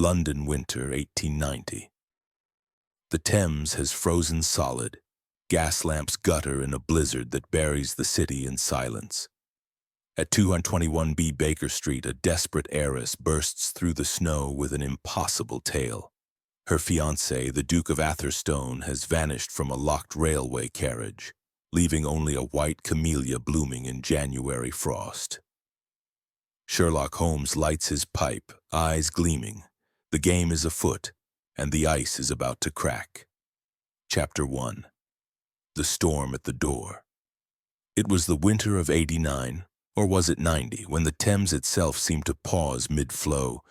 London winter 1890. The Thames has frozen solid. Gas lamps gutter in a blizzard that buries the city in silence. At 221B Baker Street, a desperate heiress bursts through the snow with an impossible tale. Her fiancé, the Duke of Atherstone, has vanished from a locked railway carriage, leaving only a white camellia blooming in January frost. Sherlock Holmes lights his pipe, eyes gleaming. The game is afoot, and the ice is about to crack. Chapter 1. The Storm at the Door. It was the winter of '89, or was it '90, when the Thames itself seemed to pause mid-flow,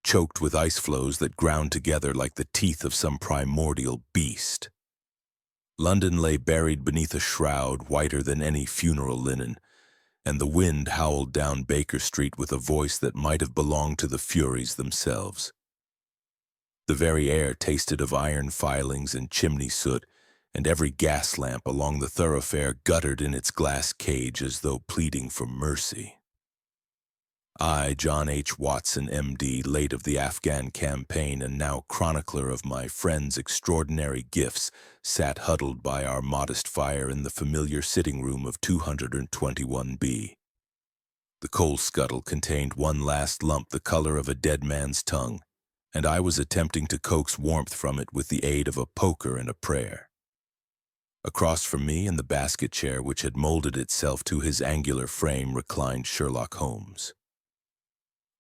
choked with ice floes that ground together like the teeth of some primordial beast. London lay buried beneath a shroud whiter than any funeral linen, and the wind howled down Baker Street with a voice that might have belonged to the Furies themselves. The very air tasted of iron filings and chimney soot, and every gas lamp along the thoroughfare guttered in its glass cage as though pleading for mercy. I, John H. Watson, M.D., late of the Afghan campaign and now chronicler of my friend's extraordinary gifts, sat huddled by our modest fire in the familiar sitting room of 221B. The coal scuttle contained one last lump the color of a dead man's tongue, and I was attempting to coax warmth from it with the aid of a poker and a prayer. Across from me, in the basket chair which had molded itself to his angular frame, reclined Sherlock Holmes.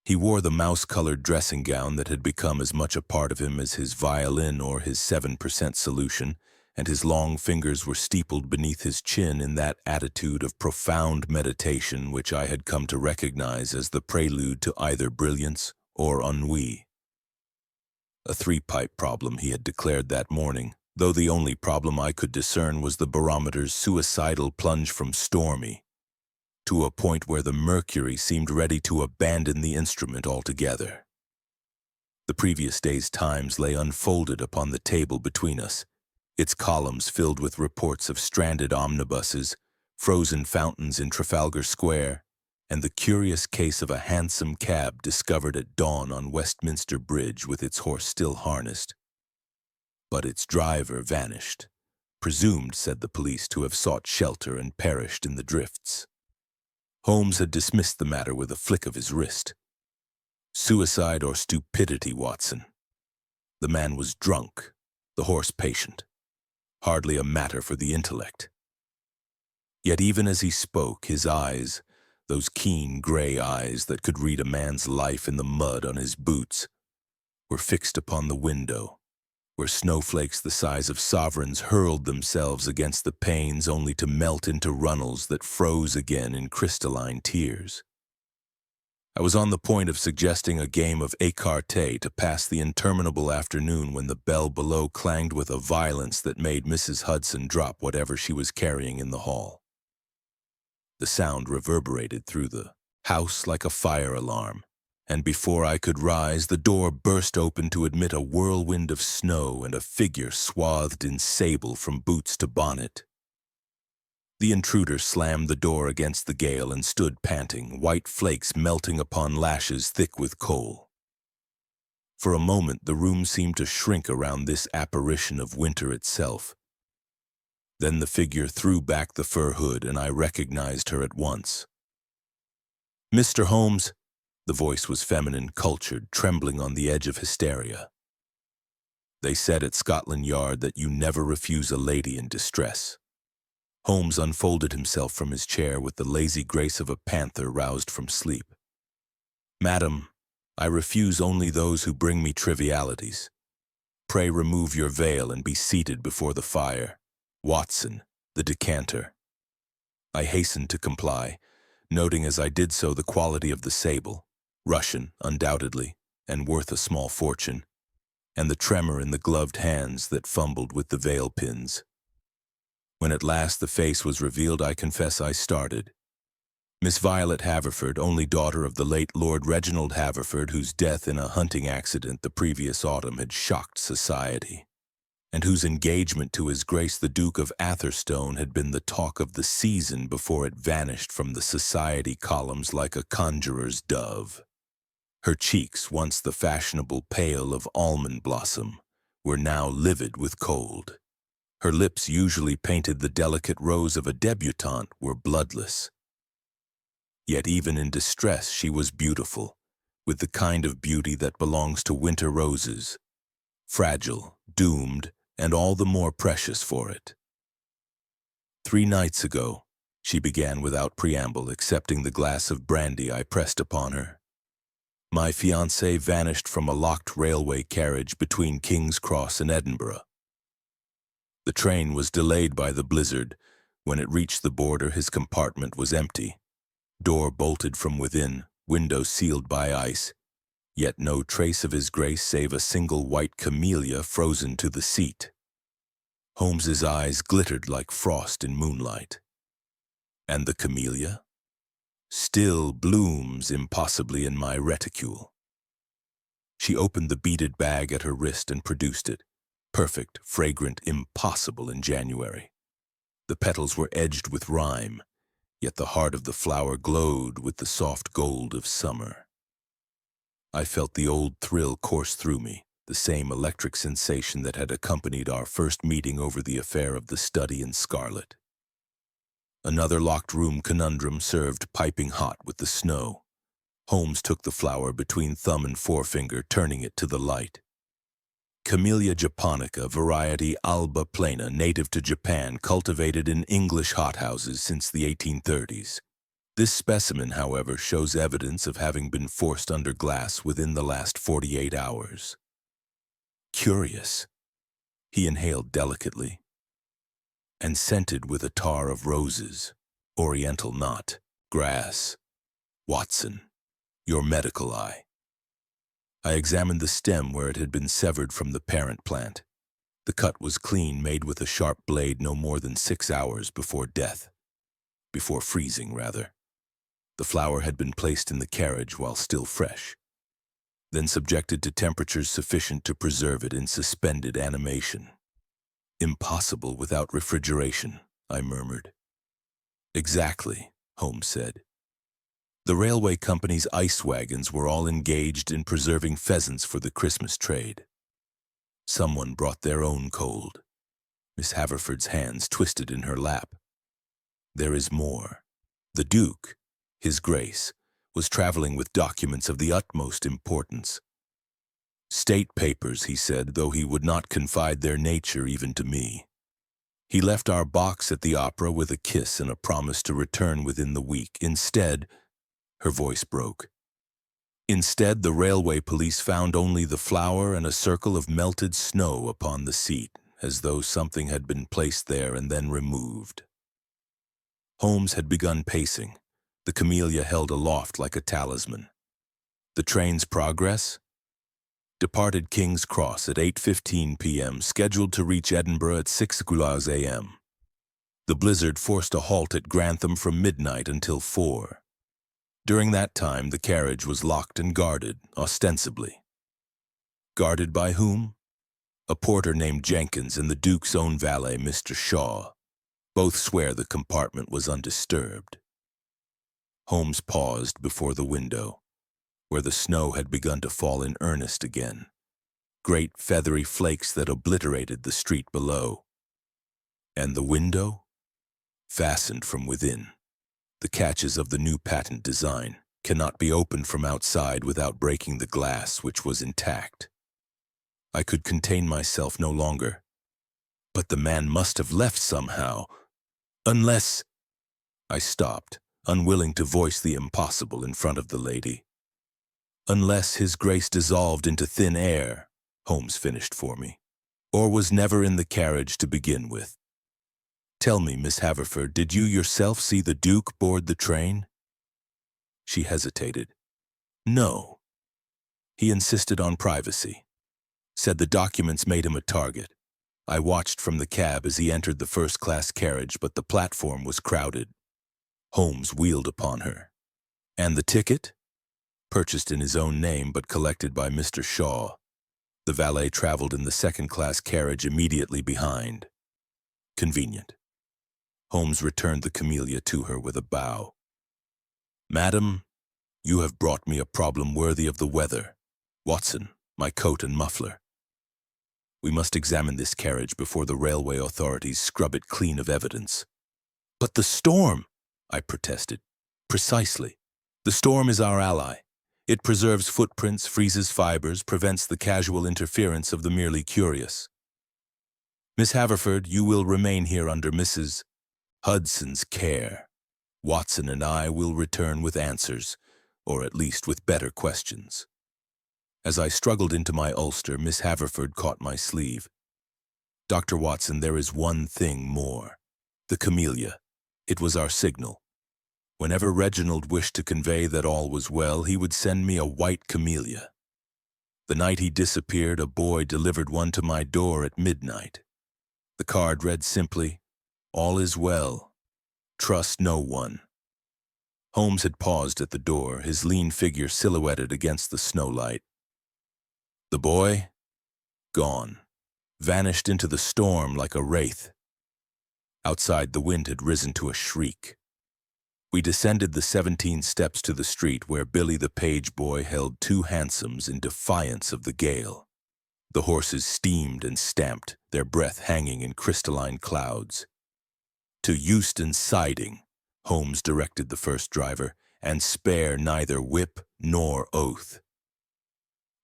He wore the mouse-colored dressing gown that had become as much a part of him as his violin or his 7% solution, and his long fingers were steepled beneath his chin in that attitude of profound meditation which I had come to recognize as the prelude to either brilliance or ennui. A three-pipe problem, he had declared that morning, though the only problem I could discern was the barometer's suicidal plunge from stormy to a point where the mercury seemed ready to abandon the instrument altogether. The previous day's Times lay unfolded upon the table between us, its columns filled with reports of stranded omnibuses, frozen fountains in Trafalgar Square, and the curious case of a hansom cab discovered at dawn on Westminster Bridge with its horse still harnessed. But its driver vanished, presumed, said the police, to have sought shelter and perished in the drifts. Holmes had dismissed the matter with a flick of his wrist. Suicide or stupidity, Watson. The man was drunk, the horse patient. Hardly a matter for the intellect. Yet even as he spoke, his eyes, those keen gray eyes that could read a man's life in the mud on his boots, were fixed upon the window, where snowflakes the size of sovereigns hurled themselves against the panes only to melt into runnels that froze again in crystalline tears. I was on the point of suggesting a game of écarté to pass the interminable afternoon when the bell below clanged with a violence that made Mrs. Hudson drop whatever she was carrying in the hall. The sound reverberated through the house like a fire alarm, and before I could rise, the door burst open to admit a whirlwind of snow and a figure swathed in sable from boots to bonnet. The intruder slammed the door against the gale and stood panting, white flakes melting upon lashes thick with coal. For a moment, the room seemed to shrink around this apparition of winter itself. Then the figure threw back the fur hood, and I recognized her at once. "Mr. Holmes," the voice was feminine, cultured, trembling on the edge of hysteria. "They said at Scotland Yard that you never refuse a lady in distress." Holmes unfolded himself from his chair with the lazy grace of a panther roused from sleep. "Madam, I refuse only those who bring me trivialities. Pray remove your veil and be seated before the fire. Watson, the decanter." I hastened to comply, noting as I did so the quality of the sable, Russian, undoubtedly, and worth a small fortune, and the tremor in the gloved hands that fumbled with the veil pins. When at last the face was revealed, I confess I started. Miss Violet Haverford, only daughter of the late Lord Reginald Haverford, whose death in a hunting accident the previous autumn had shocked society, and whose engagement to His Grace the Duke of Atherstone had been the talk of the season before it vanished from the society columns like a conjurer's dove. Her cheeks, once the fashionable pale of almond blossom, were now livid with cold. Her lips, usually painted the delicate rose of a debutante, were bloodless. Yet even in distress she was beautiful, with the kind of beauty that belongs to winter roses, fragile, doomed, and all the more precious for it. 3 nights ago, she began without preamble, accepting the glass of brandy I pressed upon her. My fiancé vanished from a locked railway carriage between King's Cross and Edinburgh. The train was delayed by the blizzard. When it reached the border, his compartment was empty. Door bolted from within, window sealed by ice, yet no trace of his grace save a single white camellia frozen to the seat. Holmes's eyes glittered like frost in moonlight. And the camellia? Still blooms impossibly in my reticule. She opened the beaded bag at her wrist and produced it. Perfect, fragrant, impossible in January. The petals were edged with rime, yet the heart of the flower glowed with the soft gold of summer. I felt the old thrill course through me, the same electric sensation that had accompanied our first meeting over the affair of the study in scarlet. Another locked-room conundrum served piping hot with the snow. Holmes took the flower between thumb and forefinger, turning it to the light. Camellia japonica, variety alba plana, native to Japan, cultivated in English hothouses since the 1830s. This specimen, however, shows evidence of having been forced under glass within the last 48 hours. Curious. He inhaled delicately. And scented with a tar of roses, oriental knot, grass. Watson, your medical eye. I examined the stem where it had been severed from the parent plant. The cut was clean, made with a sharp blade no more than 6 hours before death. Before freezing, rather. The flower had been placed in the carriage while still fresh, then subjected to temperatures sufficient to preserve it in suspended animation. Impossible without refrigeration, I murmured. Exactly, Holmes said. The railway company's ice wagons were all engaged in preserving pheasants for the Christmas trade. Someone brought their own cold. Miss Haverford's hands twisted in her lap. There is more. The Duke, His Grace, was traveling with documents of the utmost importance. State papers, he said, though he would not confide their nature even to me. He left our box at the opera with a kiss and a promise to return within the week. Instead, her voice broke. Instead, the railway police found only the flower and a circle of melted snow upon the seat, as though something had been placed there and then removed. Holmes had begun pacing, the camellia held aloft like a talisman. The train's progress? Departed King's Cross at 8:15 p.m., scheduled to reach Edinburgh at 6 a.m. The blizzard forced a halt at Grantham from midnight until 4. During that time, the carriage was locked and guarded, ostensibly. Guarded by whom? A porter named Jenkins and the Duke's own valet, Mr. Shaw. Both swear the compartment was undisturbed. Holmes paused before the window, where the snow had begun to fall in earnest again, great feathery flakes that obliterated the street below. And the window? Fastened from within. The catches of the new patent design cannot be opened from outside without breaking the glass, which was intact. I could contain myself no longer. But the man must have left somehow, unless... I stopped, unwilling to voice the impossible in front of the lady. Unless His Grace dissolved into thin air, Holmes finished for me, or was never in the carriage to begin with. Tell me, Miss Haverford, did you yourself see the Duke board the train? She hesitated. No. He insisted on privacy. Said the documents made him a target. I watched from the cab as he entered the first-class carriage, but the platform was crowded. Holmes wheeled upon her. And the ticket? Purchased in his own name but collected by Mr. Shaw. The valet traveled in the second-class carriage immediately behind. Convenient. Holmes returned the camellia to her with a bow. Madam, You have brought me a problem worthy of the weather. Watson, my coat and muffler. We must examine this carriage before the railway authorities scrub it clean of evidence. But the storm, I protested. Precisely. The storm is our ally. It preserves footprints, freezes fibers, prevents the casual interference of the merely curious. Miss Haverford, you will remain here under Mrs. Hudson's care. Watson and I will return with answers, or at least with better questions. As I struggled into my ulster, Miss Haverford caught my sleeve. Dr. Watson, there is one thing more. The camellia. It was our signal. Whenever Reginald wished to convey that all was well, he would send me a white camellia. The night he disappeared, a boy delivered one to my door at midnight. The card read simply, "All is well. Trust no one." Holmes had paused at the door, his lean figure silhouetted against the snowlight. The boy? Gone. Vanished into the storm like a wraith. Outside, the wind had risen to a shriek. We descended the 17 steps to the street where Billy the page boy held 2 hansoms in defiance of the gale. The horses steamed and stamped, their breath hanging in crystalline clouds. To Euston Siding, Holmes directed the first driver, and spare neither whip nor oath.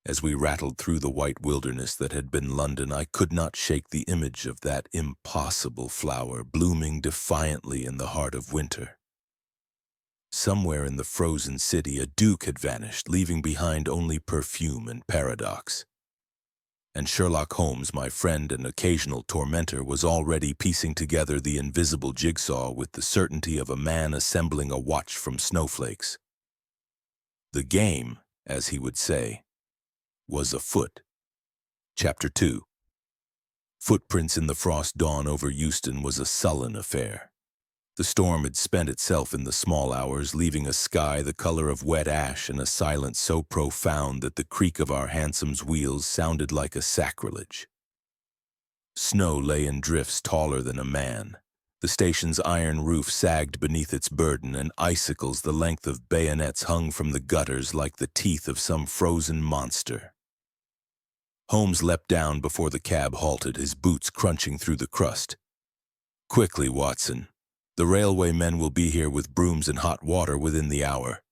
As we rattled through the white wilderness that had been London, I could not shake the image of that impossible flower blooming defiantly in the heart of winter. Somewhere in the frozen city, a duke had vanished, leaving behind only perfume and paradox. And Sherlock Holmes, my friend and occasional tormentor, was already piecing together the invisible jigsaw with the certainty of a man assembling a watch from snowflakes. The game, as he would say, was afoot. Chapter 2. Footprints in the frost dawn over Euston was a sullen affair. The storm had spent itself in the small hours, leaving a sky the color of wet ash and a silence so profound that the creak of our hansom's wheels sounded like a sacrilege. Snow lay in drifts taller than a man. The station's iron roof sagged beneath its burden, and icicles the length of bayonets hung from the gutters like the teeth of some frozen monster. Holmes leapt down before the cab halted, his boots crunching through the crust. "Quickly, Watson. The railway men will be here with brooms and hot water within the hour."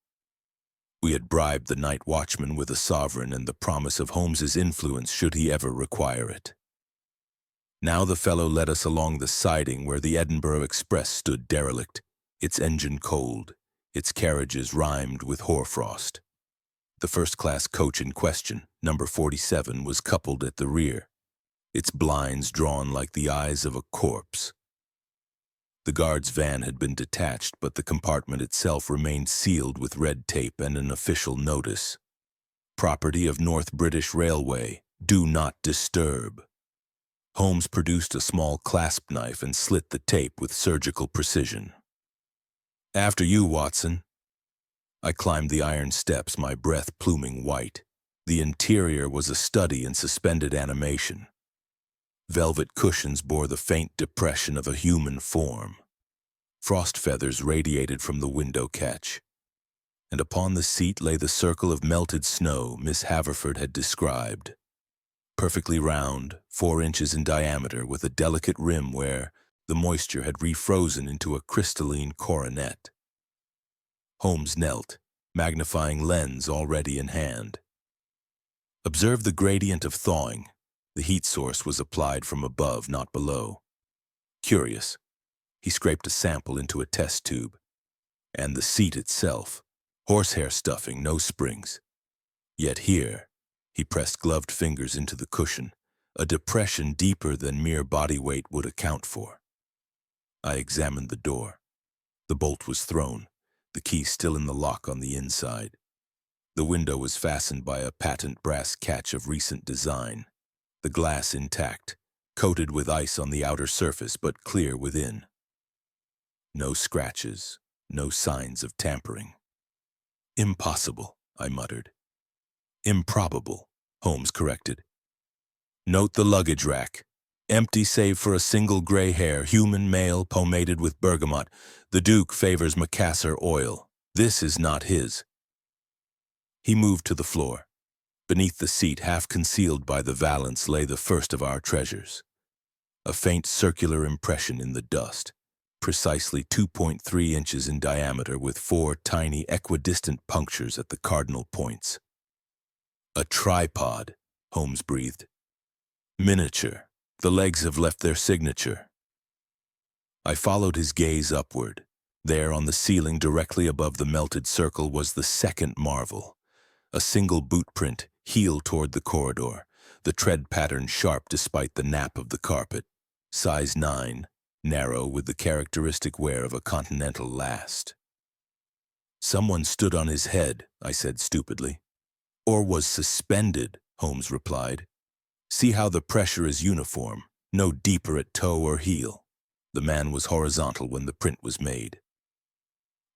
We had bribed the night watchman with a sovereign and the promise of Holmes's influence should he ever require it. Now the fellow led us along the siding where the Edinburgh Express stood derelict, its engine cold, its carriages rimed with hoarfrost. The first-class coach in question, number 47, was coupled at the rear, its blinds drawn like the eyes of a corpse. The guard's van had been detached, but the compartment itself remained sealed with red tape and an official notice. "Property of North British Railway. Do not disturb." Holmes produced a small clasp knife and slit the tape with surgical precision. "After you, Watson." I climbed the iron steps, my breath pluming white. The interior was a study in suspended animation. Velvet cushions bore the faint depression of a human form. Frost feathers radiated from the window catch. And upon the seat lay the circle of melted snow Miss Haverford had described. Perfectly round, 4 inches in diameter, with a delicate rim where the moisture had refrozen into a crystalline coronet. Holmes knelt, magnifying lens already in hand. "Observe the gradient of thawing. The heat source was applied from above, not below. Curious." He scraped a sample into a test tube. "And the seat itself. Horsehair stuffing, no springs. Yet here," he pressed gloved fingers into the cushion, "a depression deeper than mere body weight would account for." I examined the door. The bolt was thrown, the key still in the lock on the inside. The window was fastened by a patent brass catch of recent design. The glass intact, coated with ice on the outer surface but clear within. No scratches, no signs of tampering. "Impossible," I muttered. "Improbable," Holmes corrected. "Note the luggage rack. Empty save for a single gray hair, human male, pomaded with bergamot. The Duke favors Macassar oil. This is not his." He moved to the floor. Beneath the seat, half concealed by the valance, lay the first of our treasures. A faint circular impression in the dust, precisely 2.3 inches in diameter with 4 tiny equidistant punctures at the cardinal points. A tripod, Holmes breathed. Miniature. The legs have left their signature. I followed his gaze upward. There on the ceiling directly above the melted circle was the second marvel. A single boot print, heel toward the corridor, the tread pattern sharp despite the nap of the carpet. Size 9, narrow with the characteristic wear of a continental last. Someone stood on his head, I said stupidly. Or was suspended, Holmes replied. See how the pressure is uniform, no deeper at toe or heel. The man was horizontal when the print was made.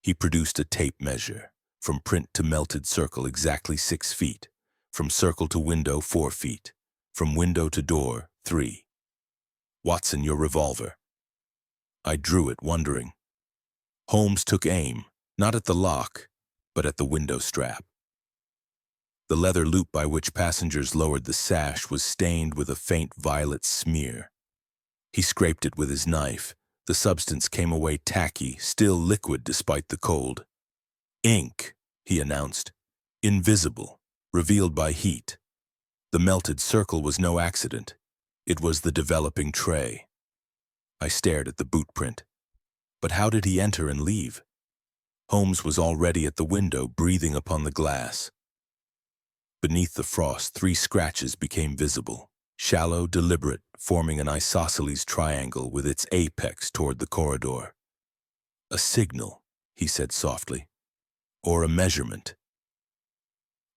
He produced a tape measure. From print to melted circle exactly 6 feet. From circle to window 4 feet. From window to door 3. Watson, your revolver. I drew it, wondering. Holmes took aim, not at the lock, but at the window strap. The leather loop by which passengers lowered the sash was stained with a faint violet smear. He scraped it with his knife. The substance came away tacky, still liquid despite the cold. Ink, he announced. Invisible, revealed by heat. The melted circle was no accident. It was the developing tray. I stared at the boot print. But how did he enter and leave? Holmes was already at the window, breathing upon the glass. Beneath the frost, 3 scratches became visible, shallow, deliberate, forming an isosceles triangle with its apex toward the corridor. A signal, he said softly, or a measurement.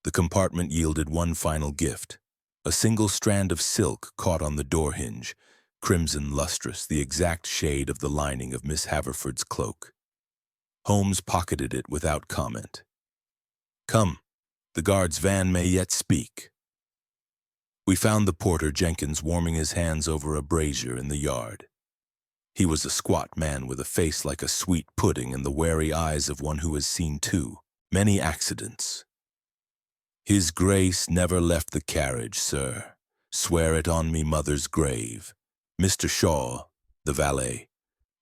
The compartment yielded one final gift, a single strand of silk caught on the door hinge, crimson lustrous, the exact shade of the lining of Miss Haverford's cloak. Holmes pocketed it without comment. Come, the guard's van may yet speak. We found the porter Jenkins warming his hands over a brazier in the yard. He was a squat man with a face like a sweet pudding and the wary eyes of one who has seen many accidents. His Grace never left the carriage, sir. Swear it on me mother's grave. Mr. Shaw, the valet,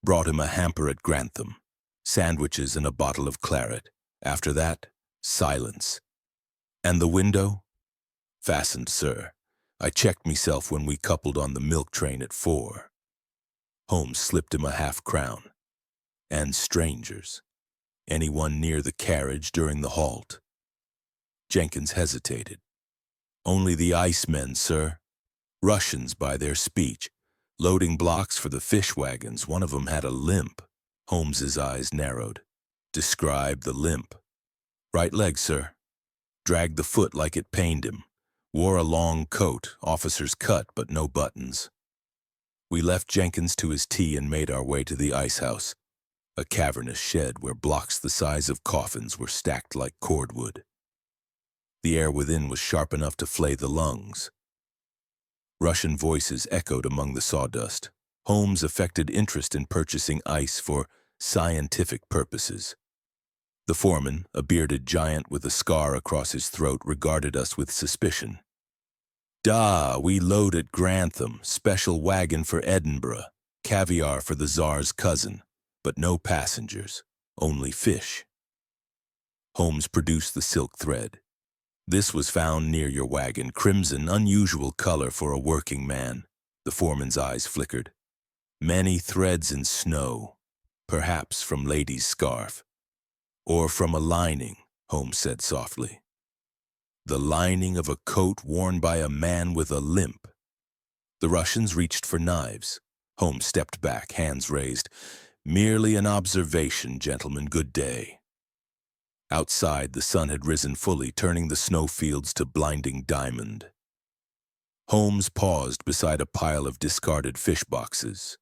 brought him a hamper at Grantham, sandwiches and a bottle of claret. After that, silence. And the window? Fastened, sir. I checked myself when we coupled on the milk train at 4. Holmes slipped him a half-crown. And strangers. Anyone near the carriage during the halt? Jenkins hesitated. Only the icemen, sir. Russians by their speech. Loading blocks for the fish wagons. One of them had a limp. Holmes's eyes narrowed. Describe the limp. Right leg, sir. Dragged the foot like it pained him. Wore a long coat, officer's cut, but no buttons. We left Jenkins to his tea and made our way to the ice house, a cavernous shed where blocks the size of coffins were stacked like cordwood. The air within was sharp enough to flay the lungs. Russian voices echoed among the sawdust. Holmes affected interest in purchasing ice for scientific purposes. The foreman, a bearded giant with a scar across his throat, regarded us with suspicion. Da, we load at Grantham, special wagon for Edinburgh, caviar for the Tsar's cousin, but no passengers, only fish. Holmes produced the silk thread. This was found near your wagon, crimson, unusual color for a working man. The foreman's eyes flickered. Many threads in snow, perhaps from lady's scarf. Or from a lining, Holmes said softly. The lining of a coat worn by a man with a limp. The Russians reached for knives. Holmes stepped back, hands raised. Merely an observation, gentlemen, good day. Outside, the sun had risen fully, turning the snowfields to blinding diamond. Holmes paused beside a pile of discarded fish boxes.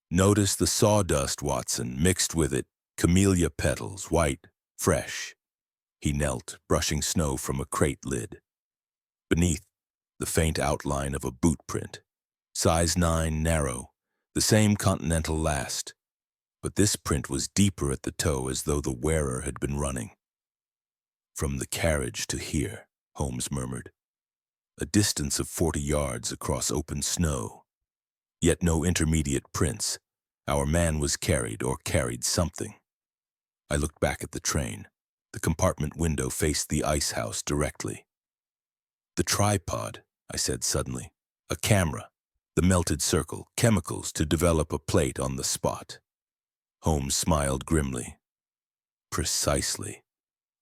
Notice the sawdust, Watson, mixed with it, camellia petals, white, fresh. He knelt, brushing snow from a crate lid. Beneath, the faint outline of a boot print. Size 9, narrow, the same continental last. But this print was deeper at the toe, as though the wearer had been running. From the carriage to here, Holmes murmured. A distance of 40 yards across open snow. Yet no intermediate prints. Our man was carried or carried something. I looked back at the train. The compartment window faced the ice house directly. The tripod, I said suddenly. A camera. The melted circle. Chemicals to develop a plate on the spot. Holmes smiled grimly. Precisely.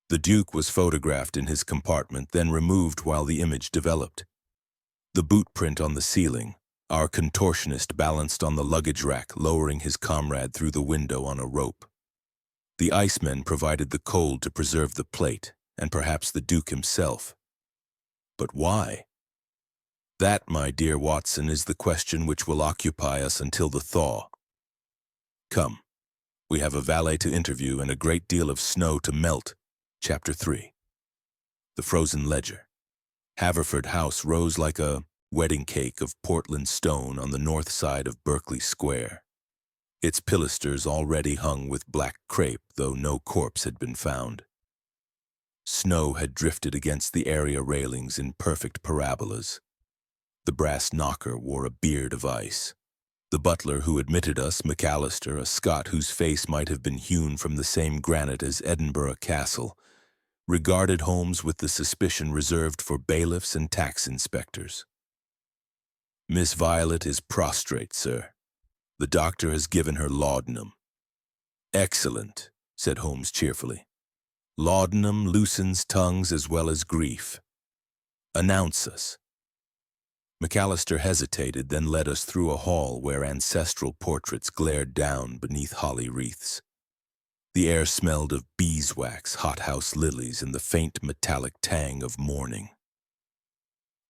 The Duke was photographed in his compartment, then removed while the image developed. The boot print on the ceiling. Our contortionist balanced on the luggage rack, lowering his comrade through the window on a rope. The icemen provided the cold to preserve the plate, and perhaps the Duke himself. But why? That, my dear Watson, is the question which will occupy us until the thaw. Come, we have a valet to interview and a great deal of snow to melt. Chapter 3. The Frozen Ledger. Haverford House rose like a wedding cake of Portland stone on the north side of Berkeley Square. Its pilasters already hung with black crepe, though no corpse had been found. Snow had drifted against the area railings in perfect parabolas. The brass knocker wore a beard of ice. The butler who admitted us, McAllister, a Scot whose face might have been hewn from the same granite as Edinburgh Castle, regarded Holmes with the suspicion reserved for bailiffs and tax inspectors. Miss Violet is prostrate, sir. The doctor has given her laudanum. Excellent, said Holmes cheerfully. Laudanum loosens tongues as well as grief. Announce us. McAllister hesitated, then led us through a hall where ancestral portraits glared down beneath holly wreaths. The air smelled of beeswax, hothouse lilies, and the faint metallic tang of morning.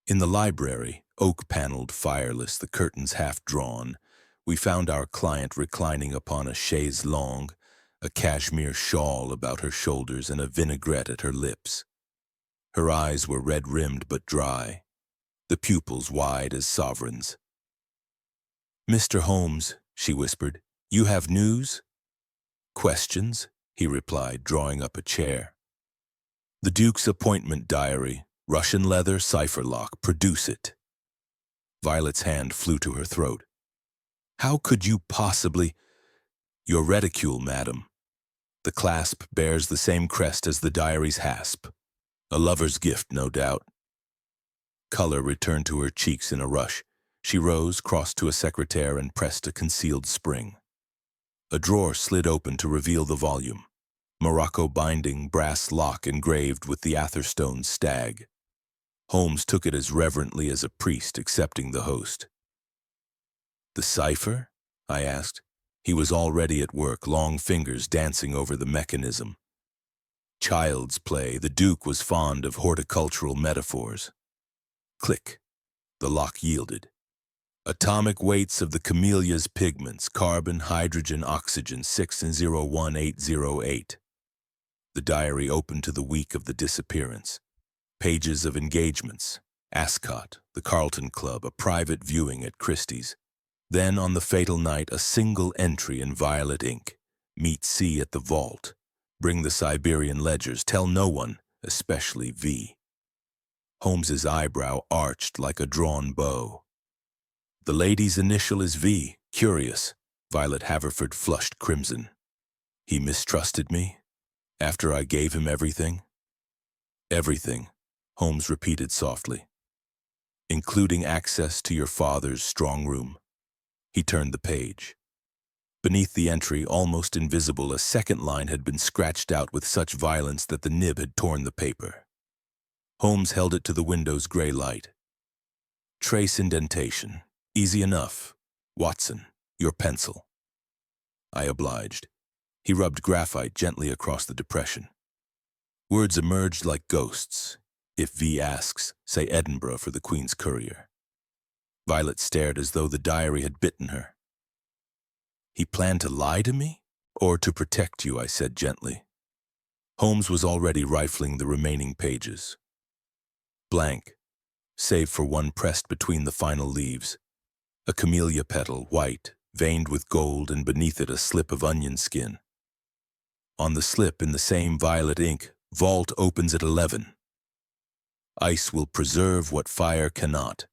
In the library, oak-paneled, fireless, the curtains half drawn, we found our client reclining upon a chaise longue, a cashmere shawl about her shoulders and a vinaigrette at her lips. Her eyes were red-rimmed but dry, the pupils wide as sovereigns. "Mr. Holmes," she whispered, "you have news?" "Questions?" he replied, drawing up a chair. "The Duke's appointment diary, Russian leather, cipher lock, produce it." Violet's hand flew to her throat. "How could you possibly—" "Your reticule, madam. The clasp bears the same crest as the diary's hasp. A lover's gift, no doubt." Color returned to her cheeks in a rush. She rose, crossed to a secretaire, and pressed a concealed spring. A drawer slid open to reveal the volume. Morocco binding, brass lock engraved with the Atherstone stag. Holmes took it as reverently as a priest accepting the host. "The cipher?" I asked. He was already at work, long fingers dancing over the mechanism. Child's play. The Duke was fond of horticultural metaphors. Click. The lock yielded. Atomic weights of the camellia's pigments, carbon, hydrogen, oxygen, 6 and 01808. The diary opened to the week of the disappearance. Pages of engagements, Ascot, the Carlton Club, a private viewing at Christie's. Then, on the fatal night, a single entry in violet ink. Meet C at the vault. Bring the Siberian ledgers. Tell no one, especially V. Holmes's eyebrow arched like a drawn bow. "The lady's initial is V. Curious." Violet Haverford flushed crimson. "He mistrusted me? After I gave him everything?" "Everything," Holmes repeated softly. "Including access to your father's strong room." He turned the page. Beneath the entry, almost invisible, a second line had been scratched out with such violence that the nib had torn the paper. Holmes held it to the window's gray light. "Trace indentation. Easy enough. Watson, your pencil." I obliged. He rubbed graphite gently across the depression. Words emerged like ghosts. "If V asks, say Edinburgh for the Queen's courier." Violet stared as though the diary had bitten her. "He planned to lie to me? Or to protect you?" I said gently. Holmes was already rifling the remaining pages. Blank, save for one pressed between the final leaves. A camellia petal, white, veined with gold, and beneath it a slip of onion skin. On the slip, in the same violet ink, Vault opens at 11. Ice will preserve what fire cannot.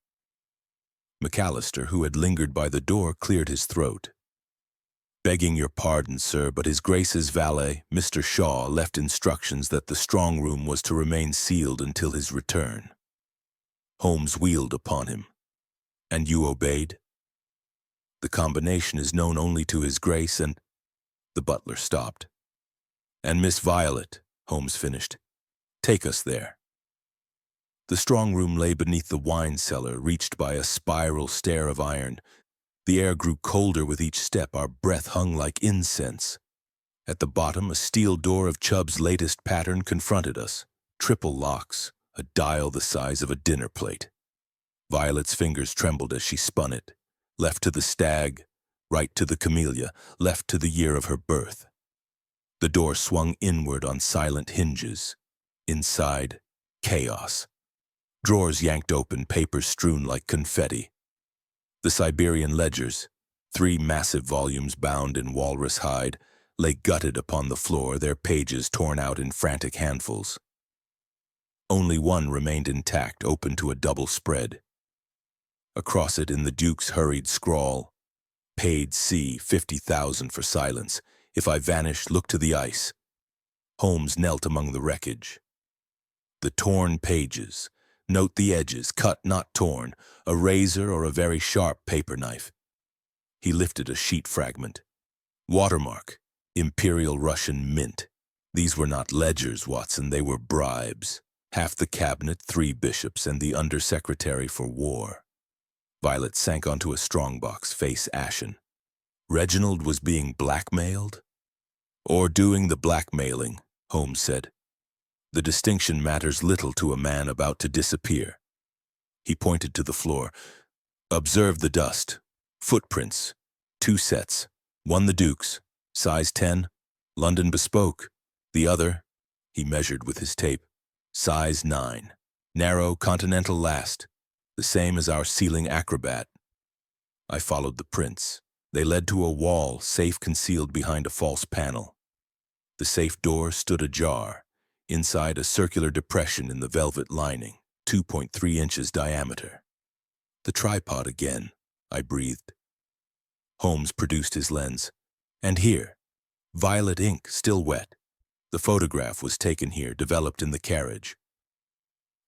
McAllister, who had lingered by the door, cleared his throat. Begging your pardon, sir, but His Grace's valet, Mr. Shaw, left instructions that the strong room was to remain sealed until his return. Holmes wheeled upon him. And you obeyed? The combination is known only to His Grace and... The butler stopped. And Miss Violet, Holmes finished. Take us there. The strong room lay beneath the wine cellar, reached by a spiral stair of iron. The air grew colder with each step, our breath hung like incense. At the bottom, a steel door of Chubb's latest pattern confronted us. Triple locks, a dial the size of a dinner plate. Violet's fingers trembled as she spun it. Left to the stag, right to the camellia, left to the year of her birth. The door swung inward on silent hinges. Inside, chaos. Drawers yanked open, papers strewn like confetti. The Siberian ledgers, 3 massive volumes bound in walrus hide, lay gutted upon the floor, their pages torn out in frantic handfuls. Only one remained intact, open to a double spread. Across it, in the Duke's hurried scrawl, Paid C, 50,000 for silence. If I vanish, look to the ice. Holmes knelt among the wreckage. The torn pages. Note the edges, cut, not torn, a razor or a very sharp paper knife. He lifted a sheet fragment. Watermark, Imperial Russian Mint. These were not ledgers, Watson, they were bribes. Half the cabinet, 3 bishops, and the undersecretary for war. Violet sank onto a strongbox, face ashen. Reginald was being blackmailed? Or doing the blackmailing, Holmes said. The distinction matters little to a man about to disappear. He pointed to the floor. Observe the dust. Footprints. 2 sets. One the Duke's, size 10, London bespoke. The other, he measured with his tape, size 9, narrow continental last, the same as our ceiling acrobat. I followed the prints. They led to a wall, safe concealed behind a false panel. The safe door stood ajar. Inside, a circular depression in the velvet lining, 2.3 inches diameter. The tripod again, I breathed. Holmes produced his lens. And here, violet ink, still wet. The photograph was taken here, developed in the carriage.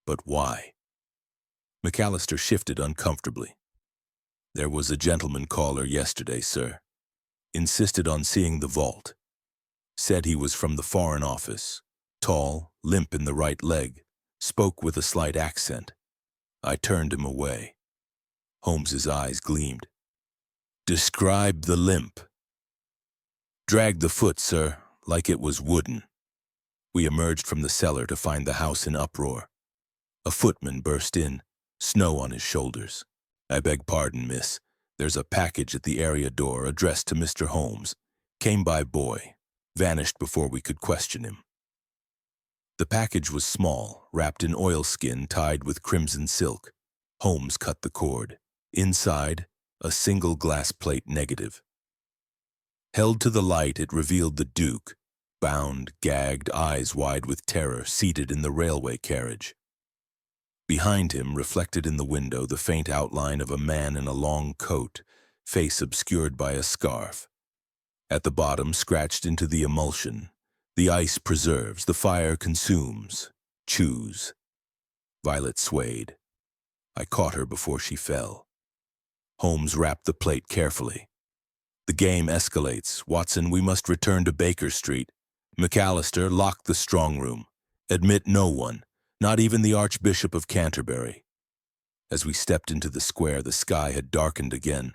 But why? McAllister shifted uncomfortably. There was a gentleman caller yesterday, sir. Insisted on seeing the vault. Said he was from the Foreign Office. Tall, limp in the right leg, spoke with a slight accent. I turned him away. Holmes's eyes gleamed. Describe the limp. Dragged the foot, sir, like it was wooden. We emerged from the cellar to find the house in uproar. A footman burst in, snow on his shoulders. I beg pardon, miss. There's a package at the area door addressed to Mr. Holmes. Came by boy. Vanished before we could question him. The package was small, wrapped in oilskin tied with crimson silk. Holmes cut the cord. Inside, a single glass plate negative. Held to the light, it revealed the Duke, bound, gagged, eyes wide with terror, seated in the railway carriage. Behind him, reflected in the window, the faint outline of a man in a long coat, face obscured by a scarf. At the bottom, scratched into the emulsion, the ice preserves, the fire consumes. Choose. Violet swayed. I caught her before she fell. Holmes wrapped the plate carefully. The game escalates. Watson, we must return to Baker Street. McAllister, lock the strong room. Admit no one, not even the Archbishop of Canterbury. As we stepped into the square, the sky had darkened again.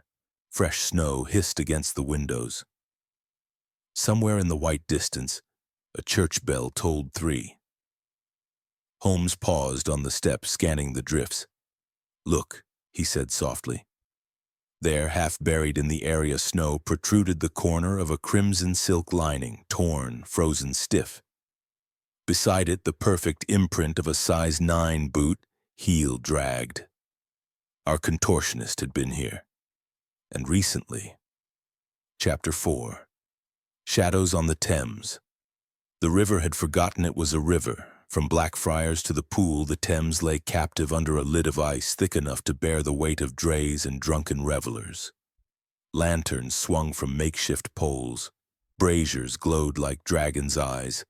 Fresh snow hissed against the windows. Somewhere in the white distance, a church bell tolled 3. Holmes paused on the step, scanning the drifts. Look, he said softly. There, half buried in the area snow, protruded the corner of a crimson silk lining, torn, frozen stiff. Beside it, the perfect imprint of a size 9 boot, heel dragged. Our contortionist had been here. And recently. Chapter 4. Shadows on the Thames. The river had forgotten it was a river. From Blackfriars to the pool, the Thames lay captive under a lid of ice thick enough to bear the weight of drays and drunken revelers. Lanterns swung from makeshift poles, braziers glowed like dragons' eyes,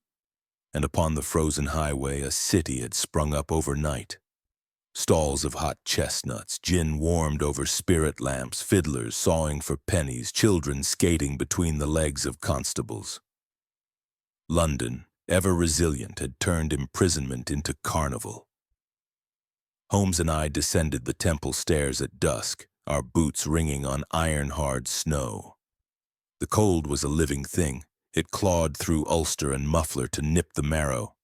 and upon the frozen highway a city had sprung up overnight. Stalls of hot chestnuts, gin warmed over spirit lamps, fiddlers sawing for pennies, children skating between the legs of constables. London, ever resilient, had turned imprisonment into carnival. Holmes and I descended the Temple stairs at dusk, our boots ringing on iron-hard snow. The cold was a living thing. It clawed through ulster and muffler to nip the marrow.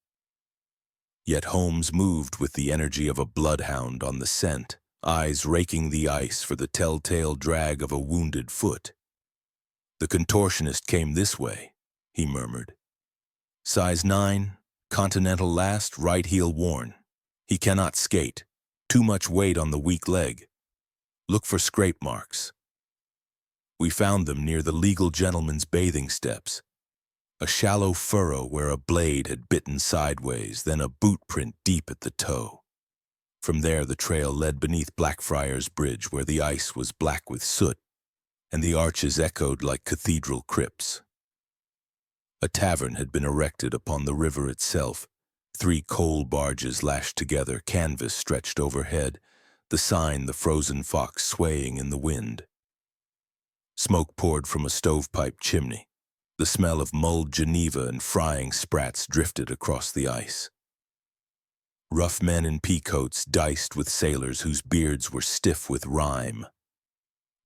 Yet Holmes moved with the energy of a bloodhound on the scent, eyes raking the ice for the telltale drag of a wounded foot. "The contortionist came this way," he murmured. "Size 9, continental last, right heel worn. He cannot skate. Too much weight on the weak leg. Look for scrape marks." We found them near the legal gentleman's bathing steps. A shallow furrow where a blade had bitten sideways, then a boot print deep at the toe. From there the trail led beneath Blackfriars Bridge, where the ice was black with soot, and the arches echoed like cathedral crypts. A tavern had been erected upon the river itself, 3 coal barges lashed together, canvas stretched overhead, the sign "The Frozen Fox" swaying in the wind. Smoke poured from a stovepipe chimney. The smell of mulled Geneva and frying sprats drifted across the ice. Rough men in peacoats diced with sailors whose beards were stiff with rime.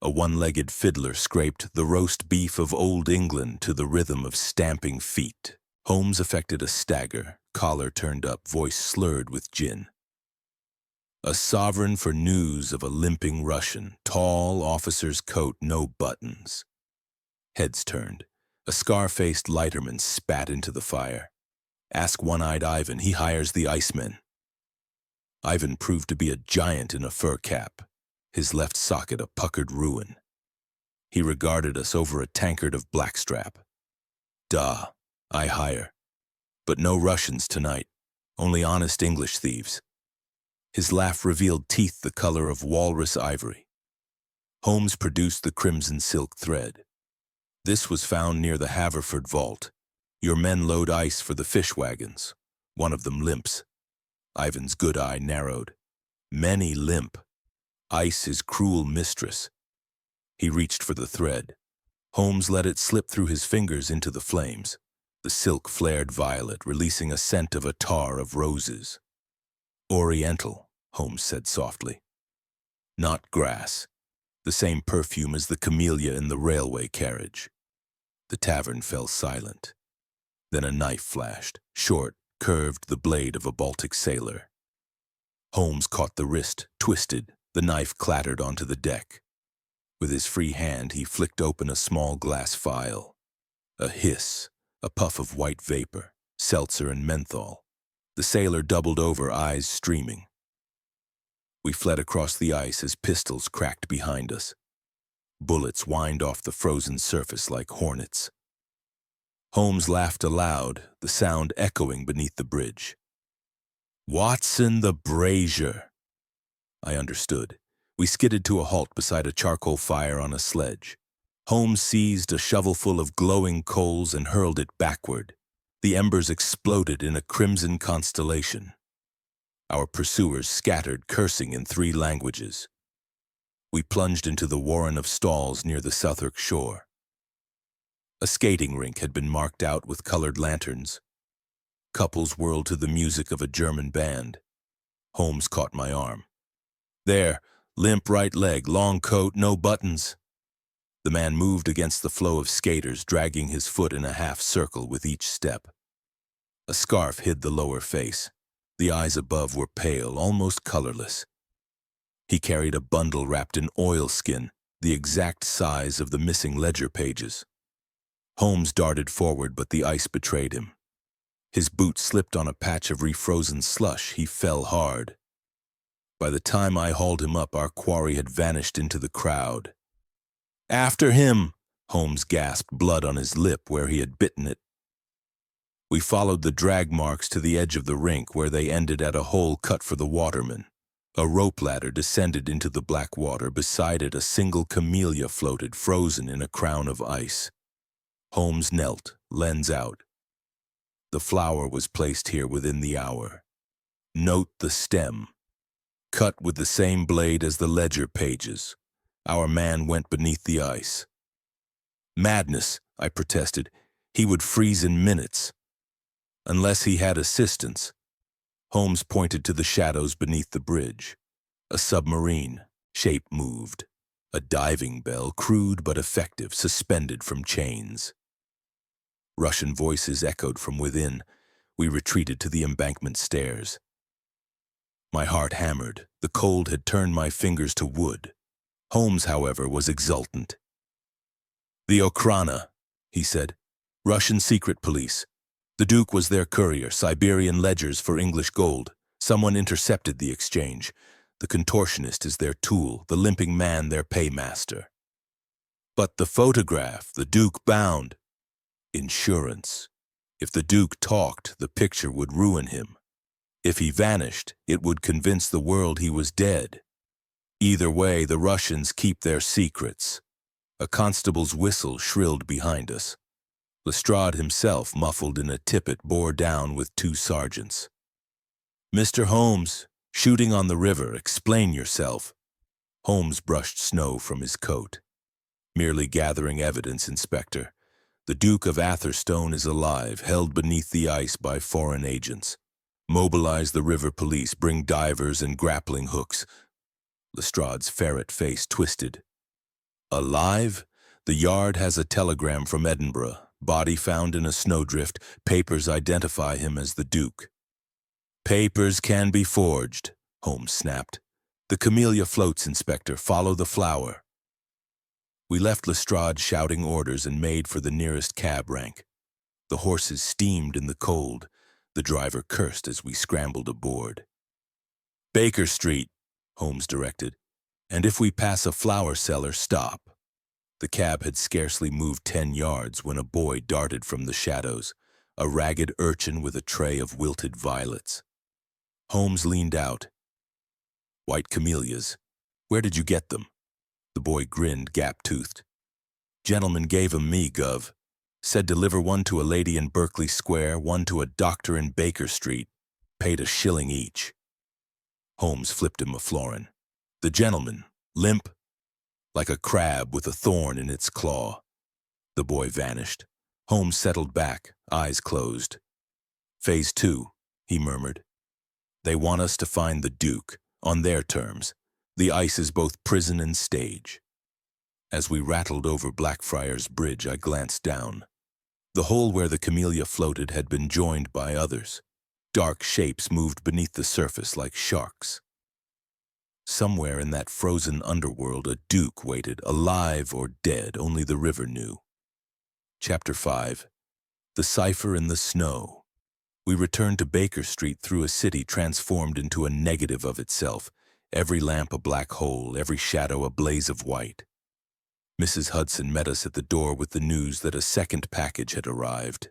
A one-legged fiddler scraped "The Roast Beef of Old England" to the rhythm of stamping feet. Holmes affected a stagger, collar turned up, voice slurred with gin. A sovereign for news of a limping Russian, tall, officer's coat, no buttons. Heads turned. A scar-faced lighterman spat into the fire. "Ask One-Eyed Ivan, he hires the icemen." Ivan proved to be a giant in a fur cap, his left socket a puckered ruin. He regarded us over a tankard of blackstrap. "Duh, I hire. But no Russians tonight, only honest English thieves." His laugh revealed teeth the color of walrus ivory. Holmes produced the crimson silk thread. "This was found near the Haverford vault. Your men load ice for the fish wagons. One of them limps." Ivan's good eye narrowed. "Many limp. Ice is cruel mistress." He reached for the thread. Holmes let it slip through his fingers into the flames. The silk flared violet, releasing a scent of attar of roses. "Oriental," Holmes said softly. "Not grass. The same perfume as the camellia in the railway carriage." The tavern fell silent. Then a knife flashed, short, curved, the blade of a Baltic sailor. Holmes caught the wrist, twisted. The knife clattered onto the deck. With his free hand, he flicked open a small glass phial. A hiss, a puff of white vapor, seltzer and menthol. The sailor doubled over, eyes streaming. We fled across the ice as pistols cracked behind us. Bullets whined off the frozen surface like hornets. Holmes laughed aloud, the sound echoing beneath the bridge. "Watson the brazier." I understood. We skidded to a halt beside a charcoal fire on a sledge. Holmes seized a shovelful of glowing coals and hurled it backward. The embers exploded in a crimson constellation. Our pursuers scattered, cursing in 3 languages. We plunged into the warren of stalls near the Southwark shore. A skating rink had been marked out with colored lanterns. Couples whirled to the music of a German band. Holmes caught my arm. "There, limp right leg, long coat, no buttons." The man moved against the flow of skaters, dragging his foot in a half circle with each step. A scarf hid the lower face. The eyes above were pale, almost colorless. He carried a bundle wrapped in oilskin, the exact size of the missing ledger pages. Holmes darted forward, but the ice betrayed him. His boot slipped on a patch of refrozen slush. He fell hard. By the time I hauled him up, our quarry had vanished into the crowd. "After him!" Holmes gasped, blood on his lip where he had bitten it. We followed the drag marks to the edge of the rink where they ended at a hole cut for the watermen. A rope ladder descended into the black water. Beside it, a single camellia floated, frozen in a crown of ice. Holmes knelt, lens out. The flower was placed here within the hour. Note the stem. Cut with the same blade as the ledger pages. Our man went beneath the ice. Madness, I protested. He would freeze in minutes. Unless he had assistance. Holmes pointed to the shadows beneath the bridge. A submarine, shape moved. A diving bell, crude but effective, suspended from chains. Russian voices echoed from within. We retreated to the embankment stairs. My heart hammered. The cold had turned my fingers to wood. Holmes, however, was exultant. "The Okhrana," he said. "Russian secret police. The Duke was their courier, Siberian ledgers for English gold. Someone intercepted the exchange. The contortionist is their tool, the limping man their paymaster." "But the photograph, the Duke bound." "Insurance. If the Duke talked, the picture would ruin him. If he vanished, it would convince the world he was dead. Either way, the Russians keep their secrets." A constable's whistle shrilled behind us. Lestrade himself, muffled in a tippet, bore down with 2 sergeants. "Mr. Holmes, shooting on the river, explain yourself." Holmes brushed snow from his coat. "Merely gathering evidence, Inspector. The Duke of Atherstone is alive, held beneath the ice by foreign agents. Mobilize the river police, bring divers and grappling hooks." Lestrade's ferret face twisted. "Alive? The Yard has a telegram from Edinburgh. Body found in a snowdrift. Papers identify him as the Duke." "Papers can be forged," Holmes snapped. "The camellia floats, Inspector. Follow the flower." We left Lestrade shouting orders and made for the nearest cab rank. The horses steamed in the cold. The driver cursed as we scrambled aboard. "Baker Street," Holmes directed. "And if we pass a flower seller, stop." The cab had scarcely moved 10 yards when a boy darted from the shadows, a ragged urchin with a tray of wilted violets. Holmes leaned out. "White camellias. Where did you get them?" The boy grinned, gap-toothed. "Gentleman gave 'em me, Gov. Said deliver one to a lady in Berkeley Square, one to a doctor in Baker Street. Paid a shilling each." Holmes flipped him a florin. "The gentleman, limp? Like a crab with a thorn in its claw." The boy vanished. Holmes settled back, eyes closed. "Phase 2, he murmured. "They want us to find the Duke, on their terms. The ice is both prison and stage." As we rattled over Blackfriars Bridge, I glanced down. The hole where the camellia floated had been joined by others. Dark shapes moved beneath the surface like sharks. Somewhere in that frozen underworld, a Duke waited, alive or dead, only the river knew. Chapter 5. The Cipher in the Snow. We returned to Baker Street through a city transformed into a negative of itself, every lamp a black hole, every shadow a blaze of white. Mrs. Hudson met us at the door with the news that a second package had arrived.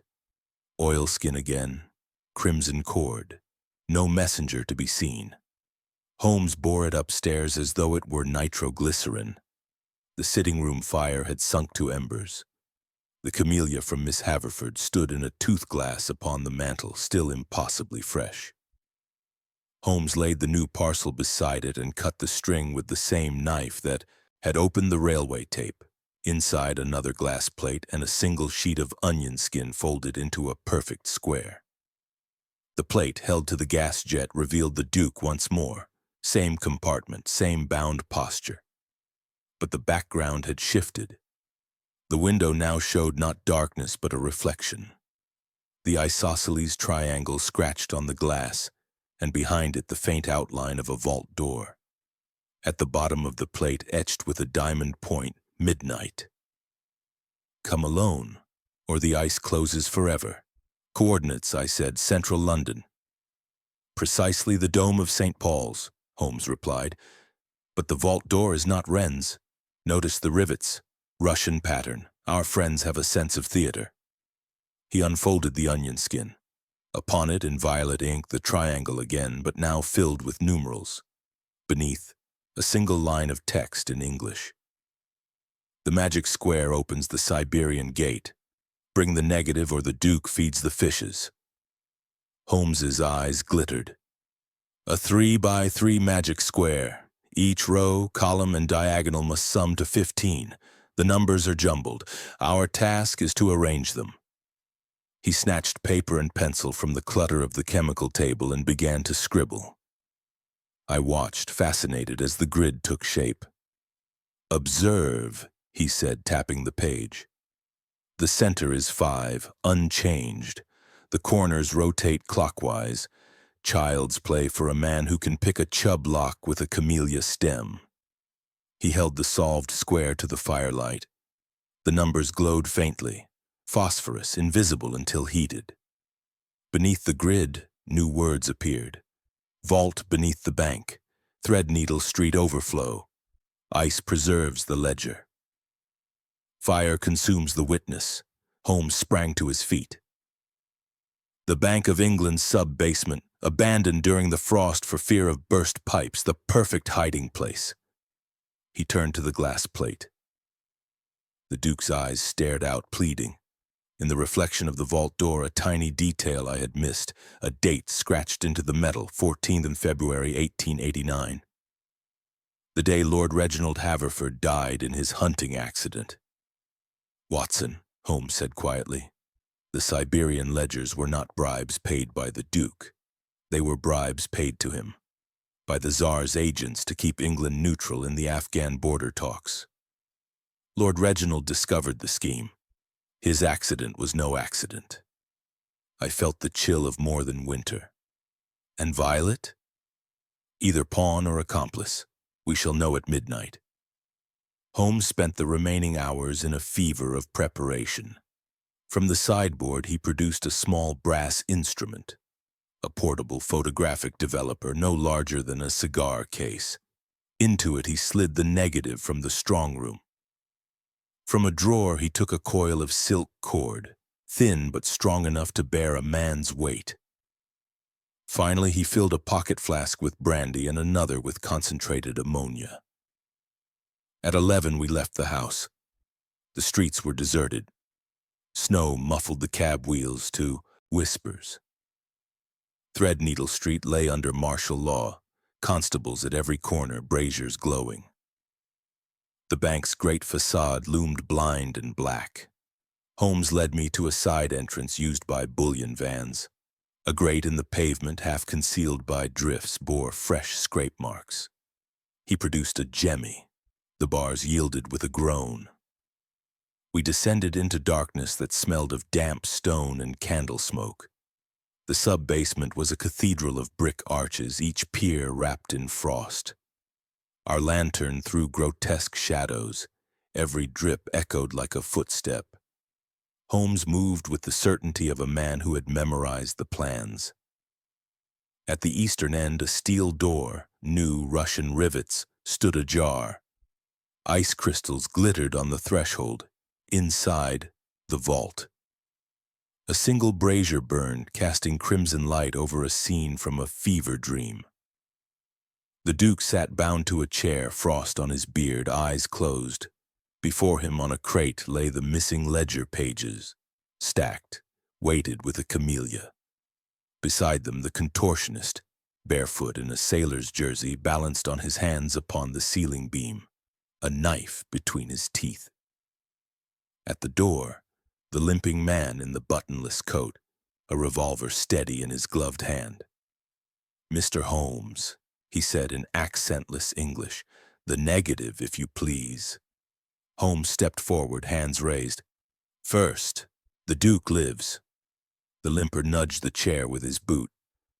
Oilskin again, crimson cord, no messenger to be seen. Holmes bore it upstairs as though it were nitroglycerin. The sitting room fire had sunk to embers. The camellia from Miss Haverford stood in a tooth-glass upon the mantel, still impossibly fresh. Holmes laid the new parcel beside it and cut the string with the same knife that had opened the railway tape. Inside, another glass plate and a single sheet of onion skin folded into a perfect square. The plate, held to the gas jet, revealed the Duke once more. Same compartment, same bound posture. But the background had shifted. The window now showed not darkness but a reflection. The isosceles triangle scratched on the glass, and behind it the faint outline of a vault door. At the bottom of the plate, etched with a diamond point, midnight. "Come alone, or the ice closes forever." "Coordinates," I said, "Central London." "Precisely the dome of St. Paul's," Holmes replied. "But the vault door is not Wren's. Notice the rivets. Russian pattern. Our friends have a sense of theater." He unfolded the onion skin. Upon it, in violet ink, the triangle again, but now filled with numerals. Beneath, a single line of text in English. The magic square opens the Siberian gate. Bring the negative or the Duke feeds the fishes. Holmes's eyes glittered. A 3x3 magic square. Each row, column, and diagonal must sum to 15. The numbers are jumbled. Our task is to arrange them. He snatched paper and pencil from the clutter of the chemical table and began to scribble. I watched, fascinated, as the grid took shape. Observe, he said, tapping the page. The center is 5, unchanged. The corners rotate clockwise. Child's play for a man who can pick a chub lock with a camellia stem. He held the solved square to the firelight. The numbers glowed faintly, phosphorus, invisible until heated. Beneath the grid, new words appeared. Vault beneath the bank, Threadneedle Street overflow. Ice preserves the ledger. Fire consumes the witness. Holmes sprang to his feet. The Bank of England's sub-basement, abandoned during the frost for fear of burst pipes, the perfect hiding place. He turned to the glass plate. The Duke's eyes stared out, pleading. In the reflection of the vault door, a tiny detail I had missed, a date scratched into the metal, 14th of February, 1889. The day Lord Reginald Haverford died in his hunting accident. Watson, Holmes said quietly, the Siberian ledgers were not bribes paid by the Duke. They were bribes paid to him by the Tsar's agents to keep England neutral in the Afghan border talks. Lord Reginald discovered the scheme. His accident was no accident. I felt the chill of more than winter. And Violet? Either pawn or accomplice. We shall know at midnight. Holmes spent the remaining hours in a fever of preparation. From the sideboard he produced a small brass instrument, a portable photographic developer no larger than a cigar case. Into it he slid the negative from the strong room. From a drawer he took a coil of silk cord, thin but strong enough to bear a man's weight. Finally he filled a pocket flask with brandy and another with concentrated ammonia. At 11 we left the house. The streets were deserted. Snow muffled the cab wheels to whispers. Threadneedle Street lay under martial law, constables at every corner, braziers glowing. The bank's great facade loomed blind and black. Holmes led me to a side entrance used by bullion vans. A grate in the pavement, half concealed by drifts, bore fresh scrape marks. He produced a jemmy. The bars yielded with a groan. We descended into darkness that smelled of damp stone and candle smoke. The sub-basement was a cathedral of brick arches, each pier wrapped in frost. Our lantern threw grotesque shadows. Every drip echoed like a footstep. Holmes moved with the certainty of a man who had memorized the plans. At the eastern end, a steel door, new Russian rivets, stood ajar. Ice crystals glittered on the threshold. Inside, the vault. A single brazier burned, casting crimson light over a scene from a fever dream. The Duke sat bound to a chair, frost on his beard, eyes closed. Before him on a crate lay the missing ledger pages, stacked, weighted with a camellia. Beside them the contortionist, barefoot in a sailor's jersey, balanced on his hands upon the ceiling beam, a knife between his teeth. At the door, the limping man in the buttonless coat, a revolver steady in his gloved hand. "Mr. Holmes," he said in accentless English, "the negative, if you please." Holmes stepped forward, hands raised. "First, the Duke lives." The limper nudged the chair with his boot.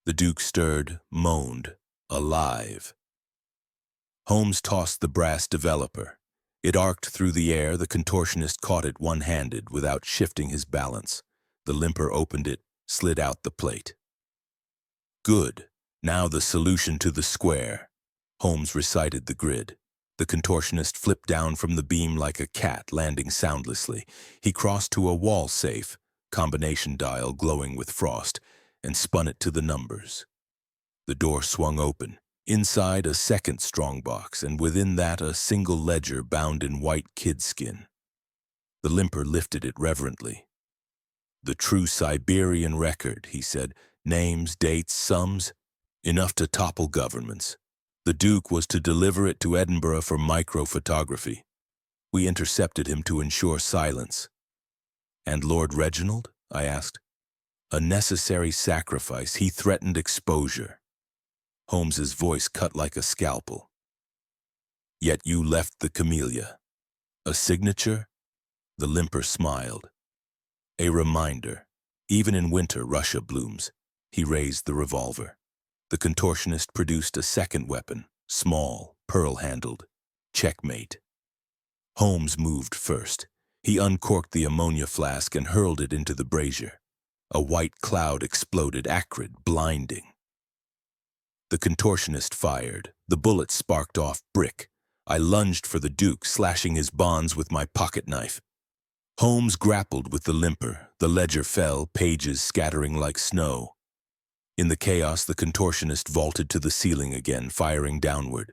The Duke stirred, moaned, alive. Holmes tossed the brass developer. It arced through the air. The contortionist caught it one-handed without shifting his balance. The limper opened it, slid out the plate. "Good. Now the solution to the square." Holmes recited the grid. The contortionist flipped down from the beam like a cat, landing soundlessly. He crossed to a wall safe, combination dial glowing with frost, and spun it to the numbers. The door swung open. Inside, a second strongbox, and within that a single ledger bound in white kidskin. The limper lifted it reverently. "The true Siberian record," he said. "Names, dates, sums, enough to topple governments." The Duke was to deliver it to Edinburgh for microphotography. We intercepted him to ensure silence. "And Lord Reginald?" I asked. "A necessary sacrifice. He threatened exposure." Holmes's voice cut like a scalpel. "Yet you left the camellia. A signature?" The limper smiled. "A reminder. Even in winter, Russia blooms." He raised the revolver. The contortionist produced a second weapon, small, pearl-handled. Checkmate. Holmes moved first. He uncorked the ammonia flask and hurled it into the brazier. A white cloud exploded, acrid, blinding. The contortionist fired. The bullet sparked off brick. I lunged for the Duke, slashing his bonds with my pocket knife. Holmes grappled with the limper. The ledger fell, pages scattering like snow. In the chaos, the contortionist vaulted to the ceiling again, firing downward.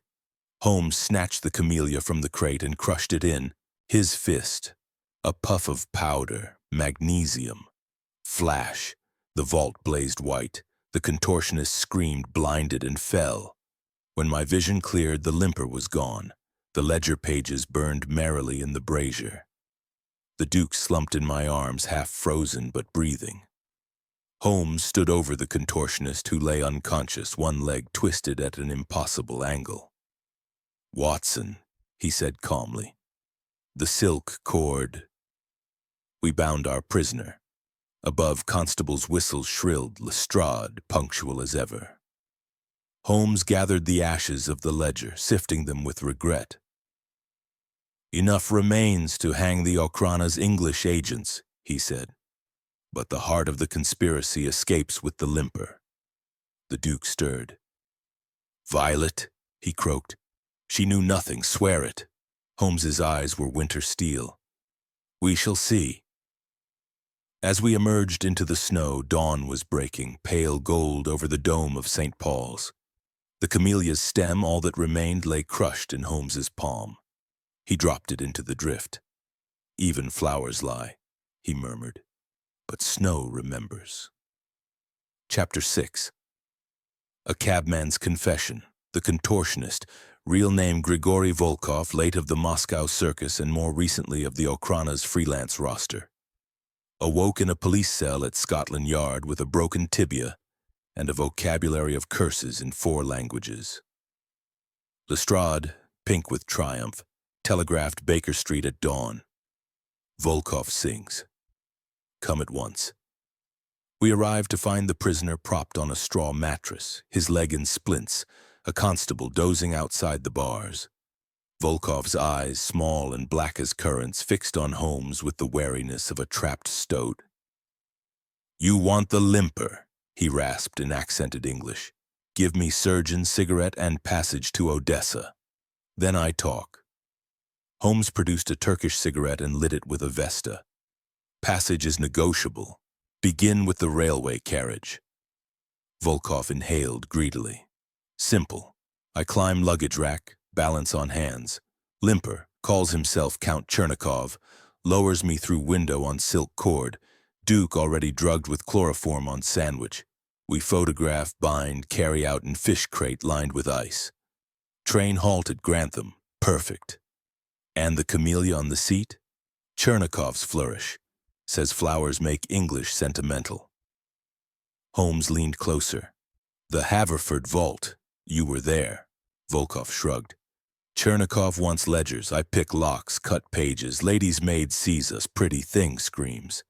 Holmes snatched the camellia from the crate and crushed it in. His fist. A puff of powder. Magnesium. Flash. The vault blazed white. The contortionist screamed, blinded, and fell. When my vision cleared, the limper was gone. The ledger pages burned merrily in the brazier. The Duke slumped in my arms, half frozen but breathing. Holmes stood over the contortionist, who lay unconscious, one leg twisted at an impossible angle. "Watson," he said calmly. "The silk cord." We bound our prisoner. Above, constables' whistles shrilled, Lestrade punctual as ever. Holmes gathered the ashes of the ledger, sifting them with regret. "Enough remains to hang the Okrana's English agents," he said. "But the heart of the conspiracy escapes with the limper." The Duke stirred. "Violet," he croaked. "She knew nothing, swear it." Holmes's eyes were winter steel. "We shall see." As we emerged into the snow, dawn was breaking, pale gold over the dome of St. Paul's. The camellia's stem, all that remained, lay crushed in Holmes's palm. He dropped it into the drift. "Even flowers lie," he murmured, "but snow remembers." Chapter 6. A cabman's confession. The contortionist, real name Grigory Volkov, late of the Moscow Circus and more recently of the Okrana's freelance roster. Awoke in a police cell at Scotland Yard with a broken tibia and a vocabulary of curses in 4 languages. Lestrade, pink with triumph, telegraphed Baker Street at dawn. Volkov sings. "Come at once." We arrived to find the prisoner propped on a straw mattress, his leg in splints, a constable dozing outside the bars. Volkov's eyes, small and black as currants, fixed on Holmes with the wariness of a trapped stoat. "You want the limper," he rasped in accented English. "Give me surgeon, cigarette, and passage to Odessa. Then I talk." Holmes produced a Turkish cigarette and lit it with a Vesta. "Passage is negotiable. Begin with the railway carriage." Volkov inhaled greedily. "Simple. I climb luggage rack, balance on hands. Limper, calls himself Count Chernikov, lowers me through window on silk cord. Duke already drugged with chloroform on sandwich. We photograph, bind, carry out in fish crate lined with ice. Train halt at Grantham. Perfect. And the camellia on the seat? Chernikov's flourish. Says flowers make English sentimental." Holmes leaned closer. "The Haverford vault. You were there." Volkov shrugged. "Chernikov wants ledgers. I pick locks, cut pages. Lady's maid sees us. Pretty thing screams.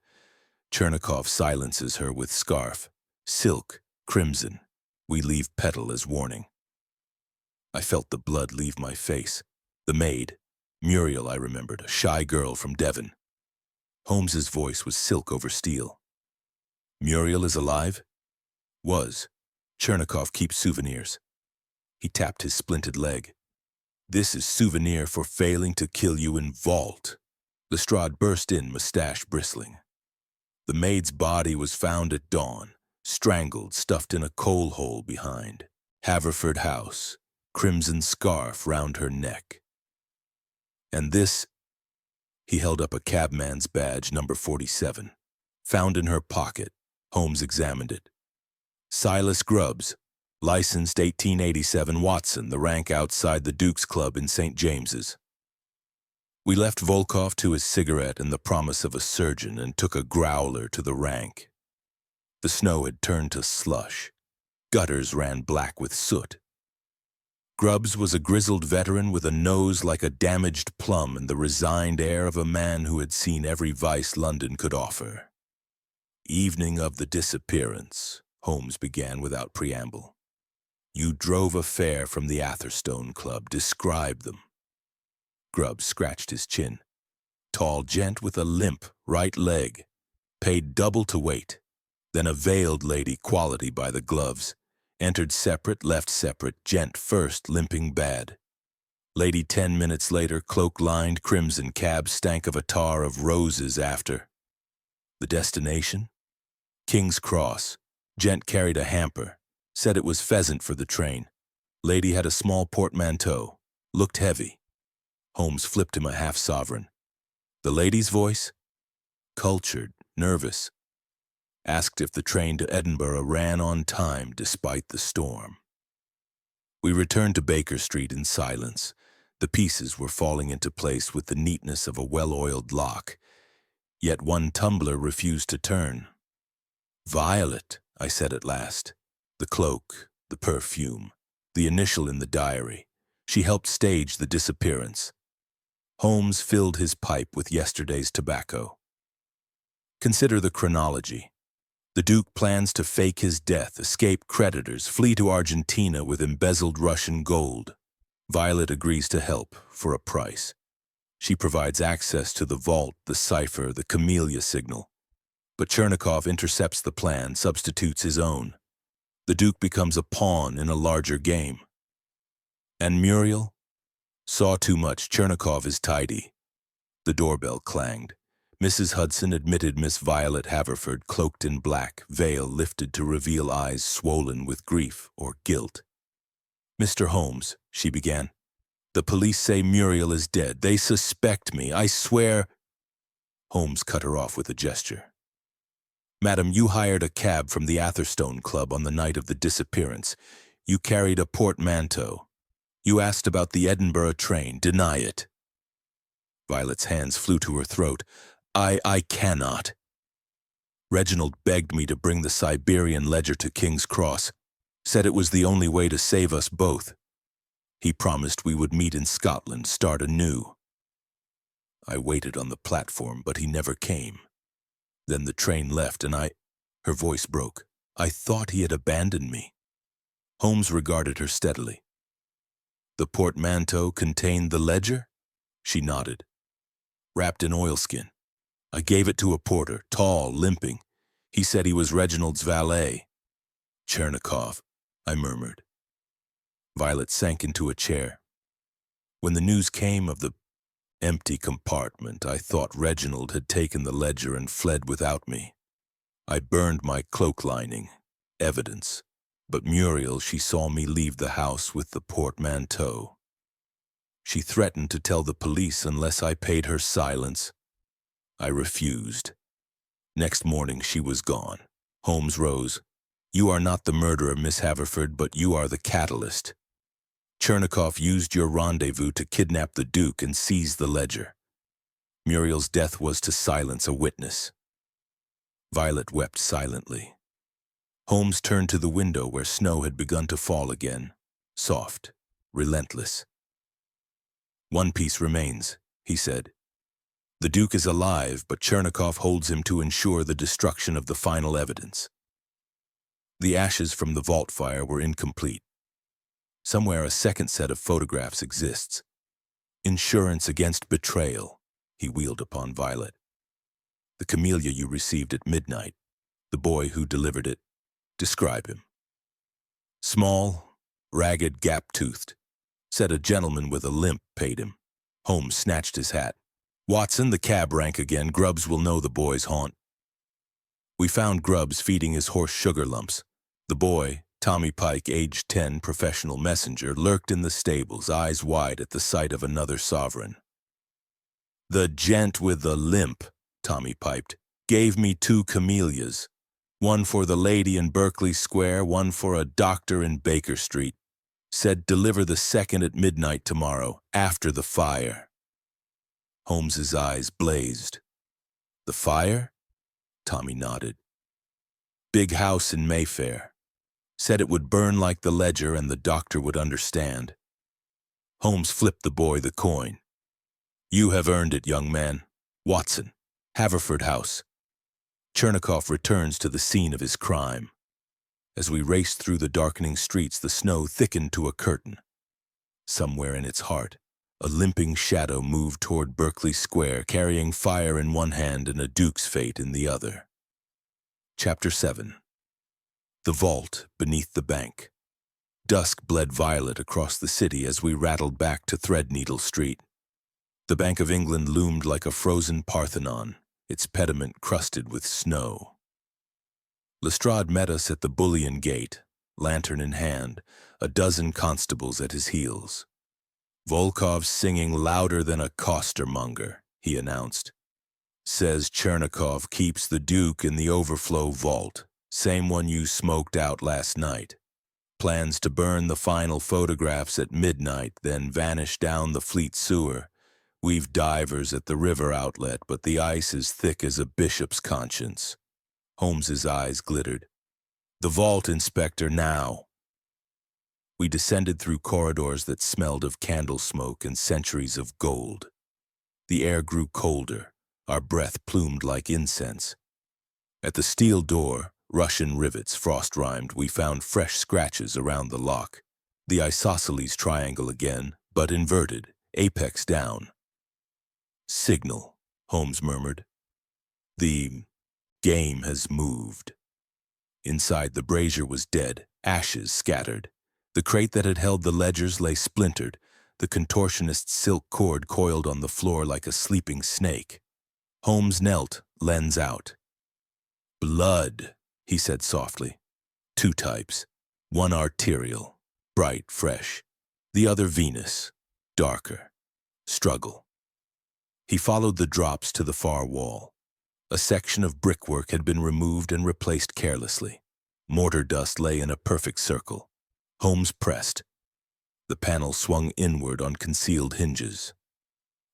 Chernikov silences her with scarf. Silk, crimson. We leave petal as warning." I felt the blood leave my face. The maid. Muriel, I remembered, a shy girl from Devon. Holmes's voice was silk over steel. "Muriel is alive?" "Was. Chernikov keeps souvenirs." He tapped his splinted leg. "This is souvenir for failing to kill you in vault." Lestrade burst in, mustache bristling. The maid's body was found at dawn, strangled, stuffed in a coal hole behind. Haverford House, crimson scarf round her neck. And this, he held up a cabman's badge, number 47, found in her pocket. Holmes examined it. Silas Grubbs, licensed 1887 Watson, the rank outside the Duke's Club in St. James's. We left Volkov to his cigarette and the promise of a surgeon and took a growler to the rank. The snow had turned to slush. Gutters ran black with soot. Grubbs was a grizzled veteran with a nose like a damaged plum and the resigned air of a man who had seen every vice London could offer. Evening of the disappearance, Holmes began without preamble. You drove a fare from the Atherstone Club. Describe them. Grubbs scratched his chin. Tall gent with a limp right leg. Paid double to wait. Then a veiled lady, quality by the gloves. Entered separate, left separate, gent first, limping bad. Lady 10 minutes later, cloak-lined, crimson cab, stank of a tar of roses after. The destination? King's Cross. Gent carried a hamper. Said it was pheasant for the train. Lady had a small portmanteau. Looked heavy. Holmes flipped him a half-sovereign. The lady's voice? Cultured, nervous. Asked if the train to Edinburgh ran on time despite the storm. We returned to Baker Street in silence. The pieces were falling into place with the neatness of a well-oiled lock. Yet one tumbler refused to turn. Violet, I said at last. The cloak, the perfume, the initial in the diary. She helped stage the disappearance. Holmes filled his pipe with yesterday's tobacco. Consider the chronology. The Duke plans to fake his death, escape creditors, flee to Argentina with embezzled Russian gold. Violet agrees to help for a price. She provides access to the vault, the cipher, the camellia signal. But Chernikov intercepts the plan, substitutes his own. The Duke becomes a pawn in a larger game. And Muriel? Saw too much. Chernikov is tidy. The doorbell clanged. Mrs. Hudson admitted Miss Violet Haverford, cloaked in black, veil lifted to reveal eyes swollen with grief or guilt. Mr. Holmes, she began. The police say Muriel is dead. They suspect me. I swear. Holmes cut her off with a gesture. Madam, you hired a cab from the Atherstone Club on the night of the disappearance. You carried a portmanteau. You asked about the Edinburgh train. Deny it. Violet's hands flew to her throat. I cannot. Reginald begged me to bring the Siberian ledger to King's Cross. Said it was the only way to save us both. He promised we would meet in Scotland, start anew. I waited on the platform, but he never came. Then the train left and her voice broke. I thought he had abandoned me. Holmes regarded her steadily. The portmanteau contained the ledger? She nodded. Wrapped in oilskin. I gave it to a porter, tall, limping. He said he was Reginald's valet. Chernikov, I murmured. Violet sank into a chair. When the news came of the empty compartment, I thought Reginald had taken the ledger and fled without me. I burned my cloak lining, evidence. But Muriel, she saw me leave the house with the portmanteau. She threatened to tell the police unless I paid her silence. I refused. Next morning she was gone. Holmes rose. You are not the murderer, Miss Haverford, but you are the catalyst. Chernikov used your rendezvous to kidnap the Duke and seize the ledger. Muriel's death was to silence a witness. Violet wept silently. Holmes turned to the window where snow had begun to fall again, soft, relentless. One piece remains, he said. The Duke is alive, but Chernikov holds him to ensure the destruction of the final evidence. The ashes from the vault fire were incomplete. Somewhere a second set of photographs exists. Insurance against betrayal, he wheeled upon Violet. The camellia you received at midnight, the boy who delivered it. Describe him. Small, ragged, gap-toothed. Said a gentleman with a limp paid him. Holmes snatched his hat. Watson, the cab rank again. Grubbs will know the boy's haunt. We found Grubbs feeding his horse sugar lumps. The boy, Tommy Pike, aged 10, professional messenger, lurked in the stables, eyes wide at the sight of another sovereign. "The gent with the limp," Tommy piped, "gave me 2 camellias. One for the lady in Berkeley Square, one for a doctor in Baker Street. Said deliver the second at midnight tomorrow, after the fire." Holmes's eyes blazed. "The fire?" Tommy nodded. "Big house in Mayfair. Said it would burn like the ledger and the doctor would understand." Holmes flipped the boy the coin. "You have earned it, young man. Watson, Haverford House." Chernikov returns to the scene of his crime. As we raced through the darkening streets, the snow thickened to a curtain. Somewhere in its heart, a limping shadow moved toward Berkeley Square, carrying fire in one hand and a duke's fate in the other. Chapter 7. The vault beneath the bank. Dusk bled violet across the city as we rattled back to Threadneedle Street. The Bank of England loomed like a frozen Parthenon, its pediment crusted with snow. Lestrade met us at the bullion gate, lantern in hand, a dozen constables at his heels. "Volkov's singing louder than a costermonger," he announced. "Says Chernikov keeps the Duke in the overflow vault, same one you smoked out last night. Plans to burn the final photographs at midnight, then vanish down the Fleet sewer. We've divers at the river outlet, but the ice is thick as a bishop's conscience." Holmes's eyes glittered. "The vault, Inspector, now." We descended through corridors that smelled of candle smoke and centuries of gold. The air grew colder, our breath plumed like incense. At the steel door, Russian rivets frost-rimed, we found fresh scratches around the lock. The isosceles triangle again, but inverted, apex down. "Signal," Holmes murmured. "The game has moved." Inside, the brazier was dead, ashes scattered. The crate that had held the ledgers lay splintered, the contortionist's silk cord coiled on the floor like a sleeping snake. Holmes knelt, lens out. "Blood," he said softly. "2 types. One arterial, bright, fresh. The other venous, darker. Struggle." He followed the drops to the far wall. A section of brickwork had been removed and replaced carelessly. Mortar dust lay in a perfect circle. Holmes pressed. The panel swung inward on concealed hinges.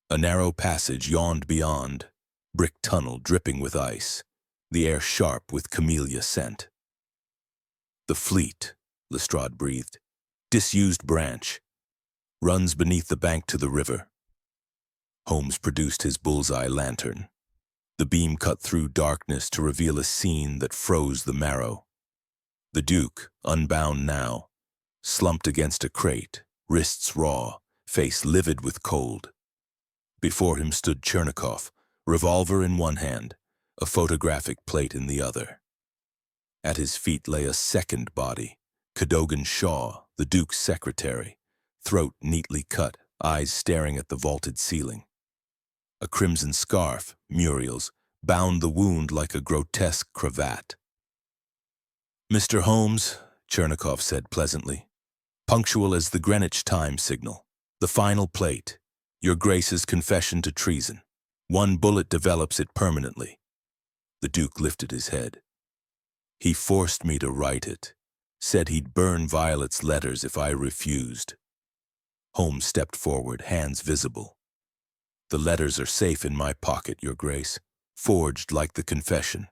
A narrow passage yawned beyond, brick tunnel dripping with ice, the air sharp with camellia scent. "The Fleet," Lestrade breathed. "Disused branch. Runs beneath the bank to the river." Holmes produced his bullseye lantern. The beam cut through darkness to reveal a scene that froze the marrow. The Duke, unbound now, slumped against a crate, wrists raw, face livid with cold. Before him stood Chernikov, revolver in one hand, a photographic plate in the other. At his feet lay a second body, Cadogan Shaw, the Duke's secretary, throat neatly cut, eyes staring at the vaulted ceiling. A crimson scarf, Muriel's, bound the wound like a grotesque cravat. "Mr. Holmes," Chernikov said pleasantly, "punctual as the Greenwich time signal. The final plate, your Grace's confession to treason. 1 bullet develops it permanently." The Duke lifted his head. "He forced me to write it. Said he'd burn Violet's letters if I refused." Holmes stepped forward, hands visible. "The letters are safe in my pocket, Your Grace, forged like the confession.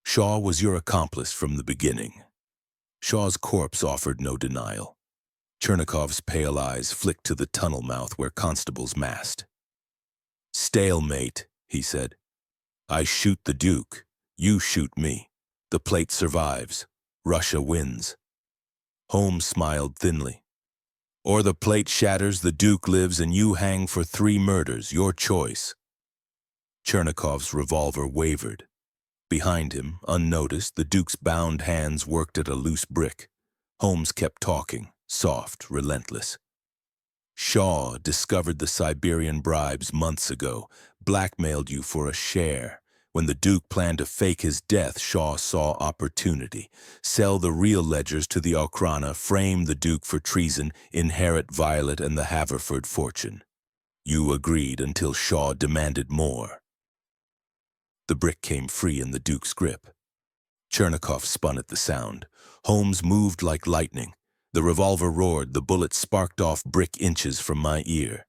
Shaw was your accomplice from the beginning." Shaw's corpse offered no denial. Chernikov's pale eyes flicked to the tunnel mouth where constables massed. "Stalemate," he said. "I shoot the Duke. You shoot me. The plate survives. Russia wins." Holmes smiled thinly. "Or the plate shatters, the Duke lives, and you hang for 3 murders, your choice." Chernikov's revolver wavered. Behind him, unnoticed, the Duke's bound hands worked at a loose brick. Holmes kept talking, soft, relentless. "Shaw discovered the Siberian bribes months ago, blackmailed you for a share. When the Duke planned to fake his death, Shaw saw opportunity. Sell the real ledgers to the Ochrana, frame the Duke for treason, inherit Violet and the Haverford fortune. You agreed until Shaw demanded more. The brick came free in the Duke's grip. Chernikov spun at the sound. Holmes moved like lightning. The revolver roared, the bullet sparked off brick inches from my ear.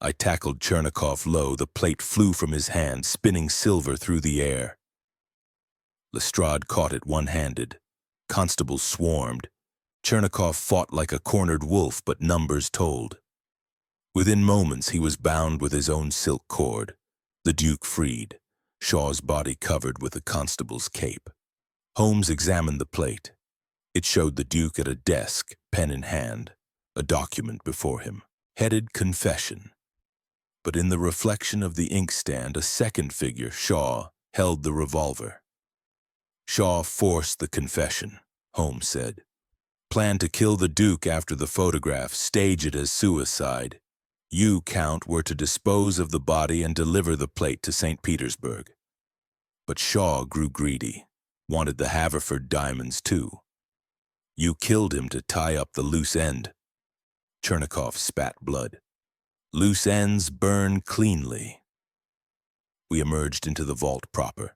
I tackled Chernikov low, the plate flew from his hand, spinning silver through the air. Lestrade caught it one-handed. Constables swarmed. Chernikov fought like a cornered wolf, but numbers told. Within moments he was bound with his own silk cord. The Duke freed, Shaw's body covered with the constable's cape. Holmes examined the plate. It showed the Duke at a desk, pen in hand, a document before him, headed Confession. But in the reflection of the inkstand, a second figure, Shaw, held the revolver. Shaw forced the confession, Holmes said. Planned to kill the Duke after the photograph, stage it as suicide. You, Count, were to dispose of the body and deliver the plate to St. Petersburg. But Shaw grew greedy, wanted the Haverford diamonds too. You killed him to tie up the loose end. Chernikov spat blood. Loose ends burn cleanly. We emerged into the vault proper.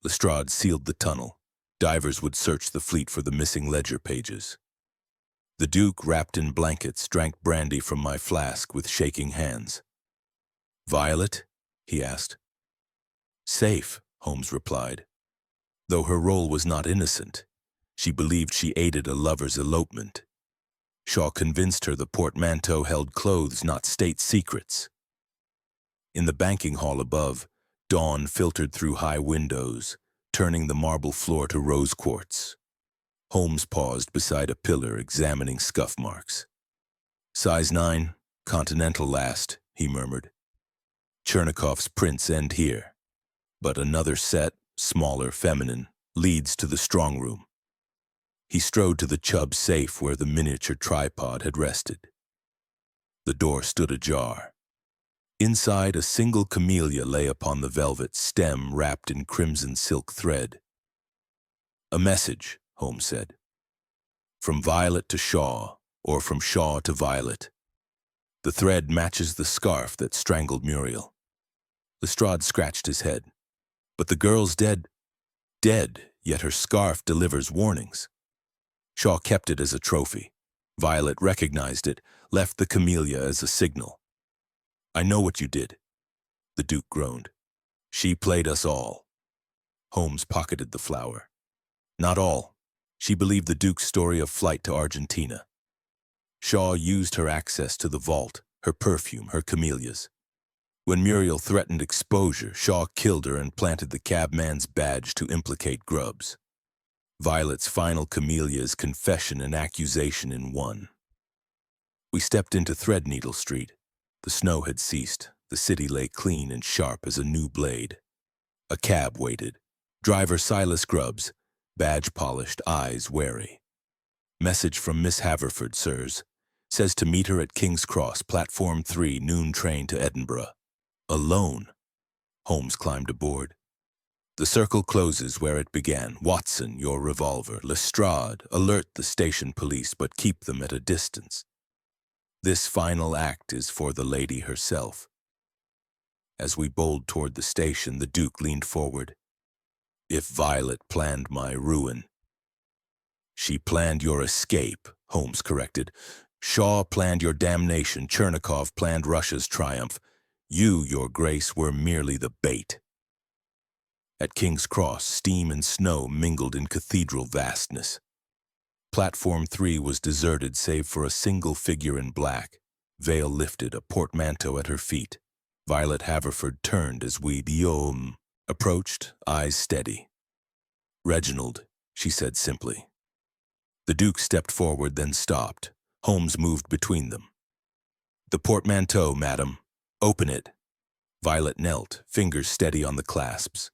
Lestrade sealed the tunnel. Divers would search the fleet for the missing ledger pages. The Duke, wrapped in blankets, drank brandy from my flask with shaking hands. Violet? He asked. Safe, Holmes replied. Though her role was not innocent, she believed she aided a lover's elopement. Shaw convinced her the portmanteau held clothes, not state secrets. In the banking hall above, dawn filtered through high windows, turning the marble floor to rose quartz. Holmes paused beside a pillar, examining scuff marks. Size 9, continental last, he murmured. Chernikov's prints end here, but another set, smaller, feminine, leads to the strong room. He strode to the Chubb safe where the miniature tripod had rested. The door stood ajar. Inside, a single camellia lay upon the velvet stem wrapped in crimson silk thread. A message, Holmes said. From Violet to Shaw, or from Shaw to Violet. The thread matches the scarf that strangled Muriel. Lestrade scratched his head. But the girl's dead. Dead, yet her scarf delivers warnings. Shaw kept it as a trophy. Violet recognized it, left the camellia as a signal. I know what you did. The Duke groaned. She played us all. Holmes pocketed the flower. Not all. She believed the Duke's story of flight to Argentina. Shaw used her access to the vault, her perfume, her camellias. When Muriel threatened exposure, Shaw killed her and planted the cabman's badge to implicate Grubbs. Violet's final camellia's confession and accusation in one. We stepped into Threadneedle Street. The snow had ceased. The city lay clean and sharp as a new blade. A cab waited. Driver Silas Grubbs, badge polished, eyes wary. Message from Miss Haverford, sirs. Says to meet her at King's Cross, Platform 3, noon train to Edinburgh. Alone. Holmes climbed aboard. The circle closes where it began. Watson, your revolver. Lestrade, alert the station police, but keep them at a distance. This final act is for the lady herself. As we bowled toward the station, the Duke leaned forward. If Violet planned my ruin. She planned your escape, Holmes corrected. Shaw planned your damnation. Chernikov planned Russia's triumph. You, your grace, were merely the bait. At King's Cross, steam and snow mingled in cathedral vastness. Platform 3 was deserted save for a single figure in black, veil lifted, a portmanteau at her feet. Violet Haverford turned as we approached, eyes steady. Reginald, she said simply. The Duke stepped forward, then stopped. Holmes moved between them. The portmanteau, madam. Open it. Violet knelt, fingers steady on the clasps.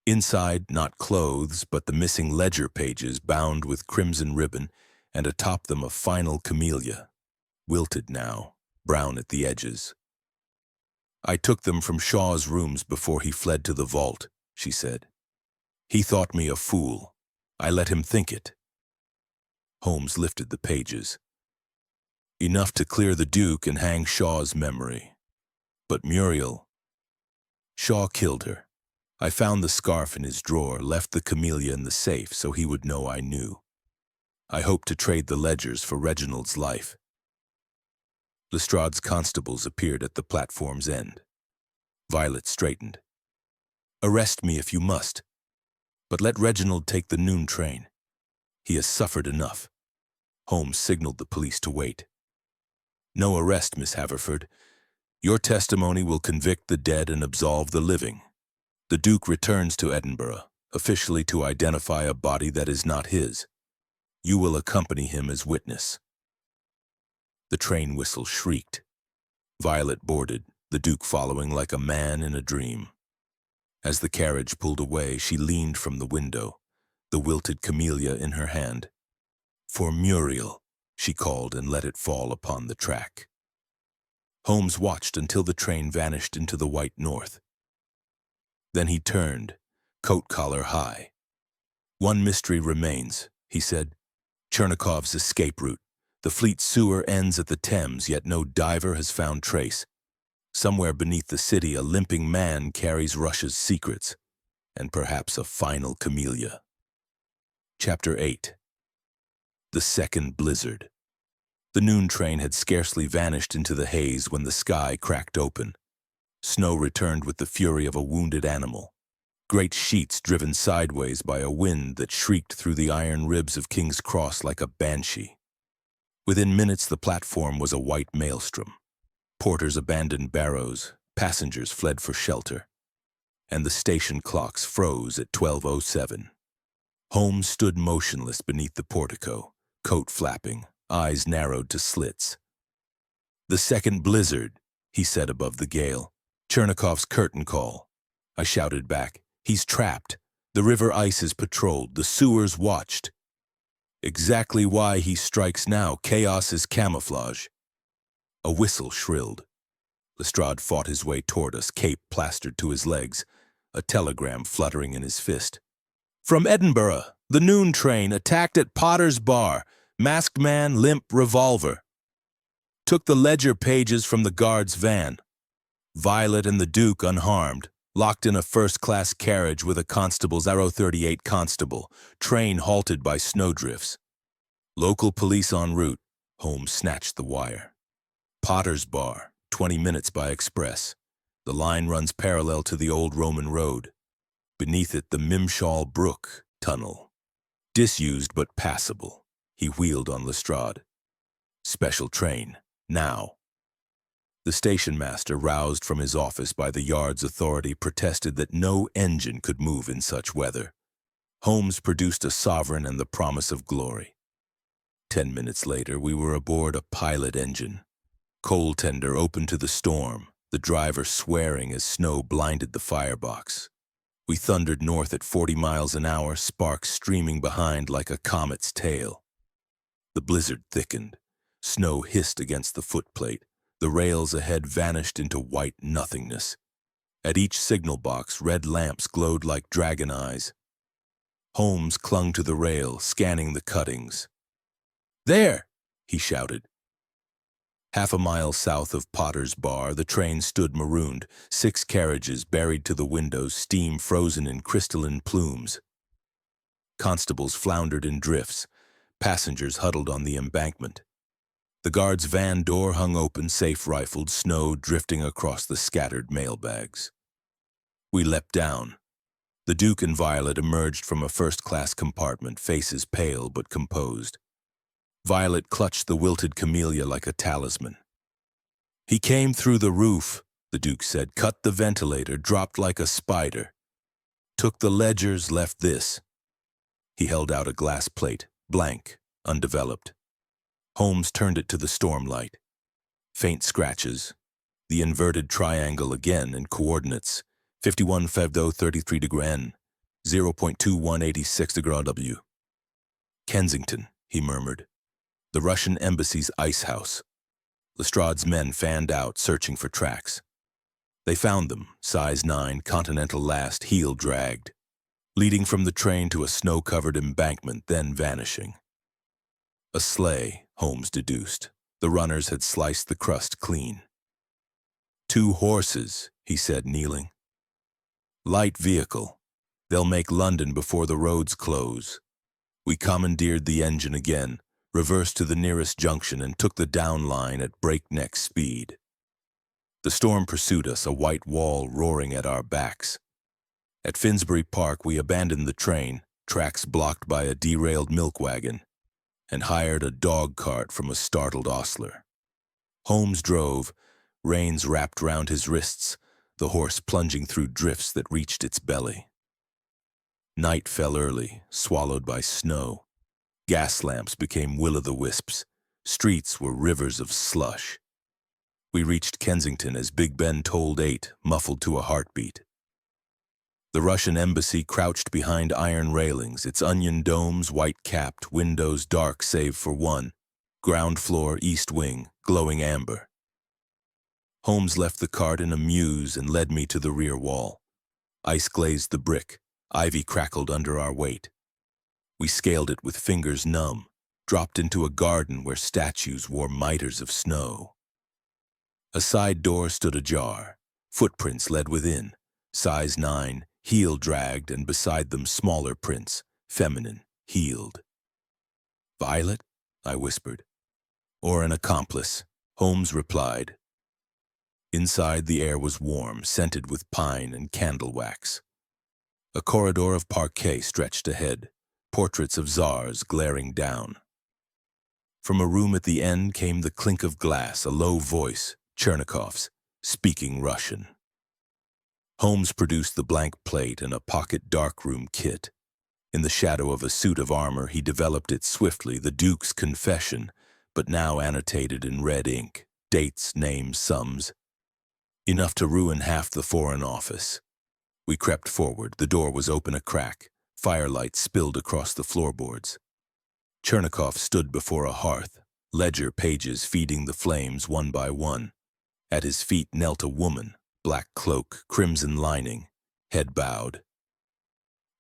Inside, not clothes, but the missing ledger pages bound with crimson ribbon, and atop them a final camellia, wilted now, brown at the edges. I took them from Shaw's rooms before he fled to the vault, she said. He thought me a fool. I let him think it. Holmes lifted the pages. Enough to clear the Duke and hang Shaw's memory. But Muriel... Shaw killed her. I found the scarf in his drawer, left the camellia in the safe so he would know I knew. I hoped to trade the ledgers for Reginald's life. Lestrade's constables appeared at the platform's end. Violet straightened. Arrest me if you must, but let Reginald take the noon train. He has suffered enough. Holmes signaled the police to wait. No arrest, Miss Haverford. Your testimony will convict the dead and absolve the living. The Duke returns to Edinburgh, officially to identify a body that is not his. You will accompany him as witness. The train whistle shrieked. Violet boarded, the Duke following like a man in a dream. As the carriage pulled away, she leaned from the window, the wilted camellia in her hand. For Muriel, she called and let it fall upon the track. Holmes watched until the train vanished into the white north. Then he turned, coat collar high. One mystery remains, he said. Chernikov's escape route. The fleet sewer ends at the Thames, yet no diver has found trace. Somewhere beneath the city, a limping man carries Russia's secrets, and perhaps a final camellia. Chapter 8. The Second Blizzard. The noon train had scarcely vanished into the haze when the sky cracked open. Snow returned with the fury of a wounded animal. Great sheets driven sideways by a wind that shrieked through the iron ribs of King's Cross like a banshee. Within minutes, the platform was a white maelstrom. Porters abandoned barrows, passengers fled for shelter, and the station clocks froze at 12:07. Holmes stood motionless beneath the portico, coat flapping, eyes narrowed to slits. The second blizzard, he said above the gale. Chernikov's curtain call. I shouted back. He's trapped. The river ice is patrolled. The sewers watched. Exactly why he strikes now. Chaos is camouflage. A whistle shrilled. Lestrade fought his way toward us, cape plastered to his legs, a telegram fluttering in his fist. From Edinburgh, the noon train attacked at Potter's Bar. Masked man, limp revolver. Took the ledger pages from the guard's van. Violet and the Duke unharmed, locked in a first-class carriage with a constable's 038 constable, train halted by snowdrifts. Local police en route. Holmes snatched the wire. Potter's Bar, 20 minutes by express. The line runs parallel to the old Roman road. Beneath it, the Mimshal Brook tunnel. Disused but passable. He wheeled on Lestrade. Special train, now. The station master, roused from his office by the yard's authority, protested that no engine could move in such weather. Holmes produced a sovereign and the promise of glory. 10 minutes later, we were aboard a pilot engine. Coal tender open to the storm, the driver swearing as snow blinded the firebox. We thundered north at 40 miles an hour, sparks streaming behind like a comet's tail. The blizzard thickened. Snow hissed against the footplate. The rails ahead vanished into white nothingness. At each signal box, red lamps glowed like dragon eyes. Holmes clung to the rail, scanning the cuttings. There! He shouted. Half a mile south of Potter's Bar, the train stood marooned, 6 carriages buried to the windows, steam frozen in crystalline plumes. Constables floundered in drifts. Passengers huddled on the embankment. The guard's van door hung open, safe rifled, snow drifting across the scattered mailbags. We leapt down. The Duke and Violet emerged from a first-class compartment, faces pale but composed. Violet clutched the wilted camellia like a talisman. He came through the roof, the Duke said, cut the ventilator, dropped like a spider. Took the ledgers, left this. He held out a glass plate, blank, undeveloped. Holmes turned it to the stormlight. Faint scratches. The inverted triangle again in coordinates. 51 Fevdo 33 degree N, 0.2186 degree W. Kensington, he murmured. The Russian embassy's ice house. Lestrade's men fanned out, searching for tracks. They found them, size 9, continental last, heel dragged, leading from the train to a snow-covered embankment, then vanishing. A sleigh, Holmes deduced. The runners had sliced the crust clean. 2 horses, he said, kneeling. Light vehicle. They'll make London before the roads close. We commandeered the engine again, reversed to the nearest junction, and took the down line at breakneck speed. The storm pursued us, a white wall roaring at our backs. At Finsbury Park, we abandoned the train, tracks blocked by a derailed milk wagon, and hired a dog cart from a startled ostler. Holmes drove, reins wrapped round his wrists, the horse plunging through drifts that reached its belly. Night fell early, swallowed by snow. Gas lamps became will-o'-the-wisps. Streets were rivers of slush. We reached Kensington as Big Ben tolled 8, muffled to a heartbeat. The Russian embassy crouched behind iron railings, its onion domes white-capped, windows dark save for one, ground floor, east wing, glowing amber. Holmes left the cart in a mews and led me to the rear wall. Ice glazed the brick, ivy crackled under our weight. We scaled it with fingers numb, dropped into a garden where statues wore mitres of snow. A side door stood ajar. Footprints led within, size 9, heel dragged, and beside them smaller prints, feminine, heeled. "Violet?" I whispered. "Or an accomplice," Holmes replied. Inside, the air was warm, scented with pine and candle wax. A corridor of parquet stretched ahead, portraits of czars glaring down. From a room at the end came the clink of glass, a low voice, Chernikov's, speaking Russian. Holmes produced the blank plate and a pocket darkroom kit. In the shadow of a suit of armor, he developed it swiftly, the Duke's confession, but now annotated in red ink, dates, names, sums. Enough to ruin half the Foreign Office. We crept forward. The door was open a crack. Firelight spilled across the floorboards. Chernikov stood before a hearth, ledger pages feeding the flames one by one. At his feet knelt a woman, black cloak, crimson lining, head bowed.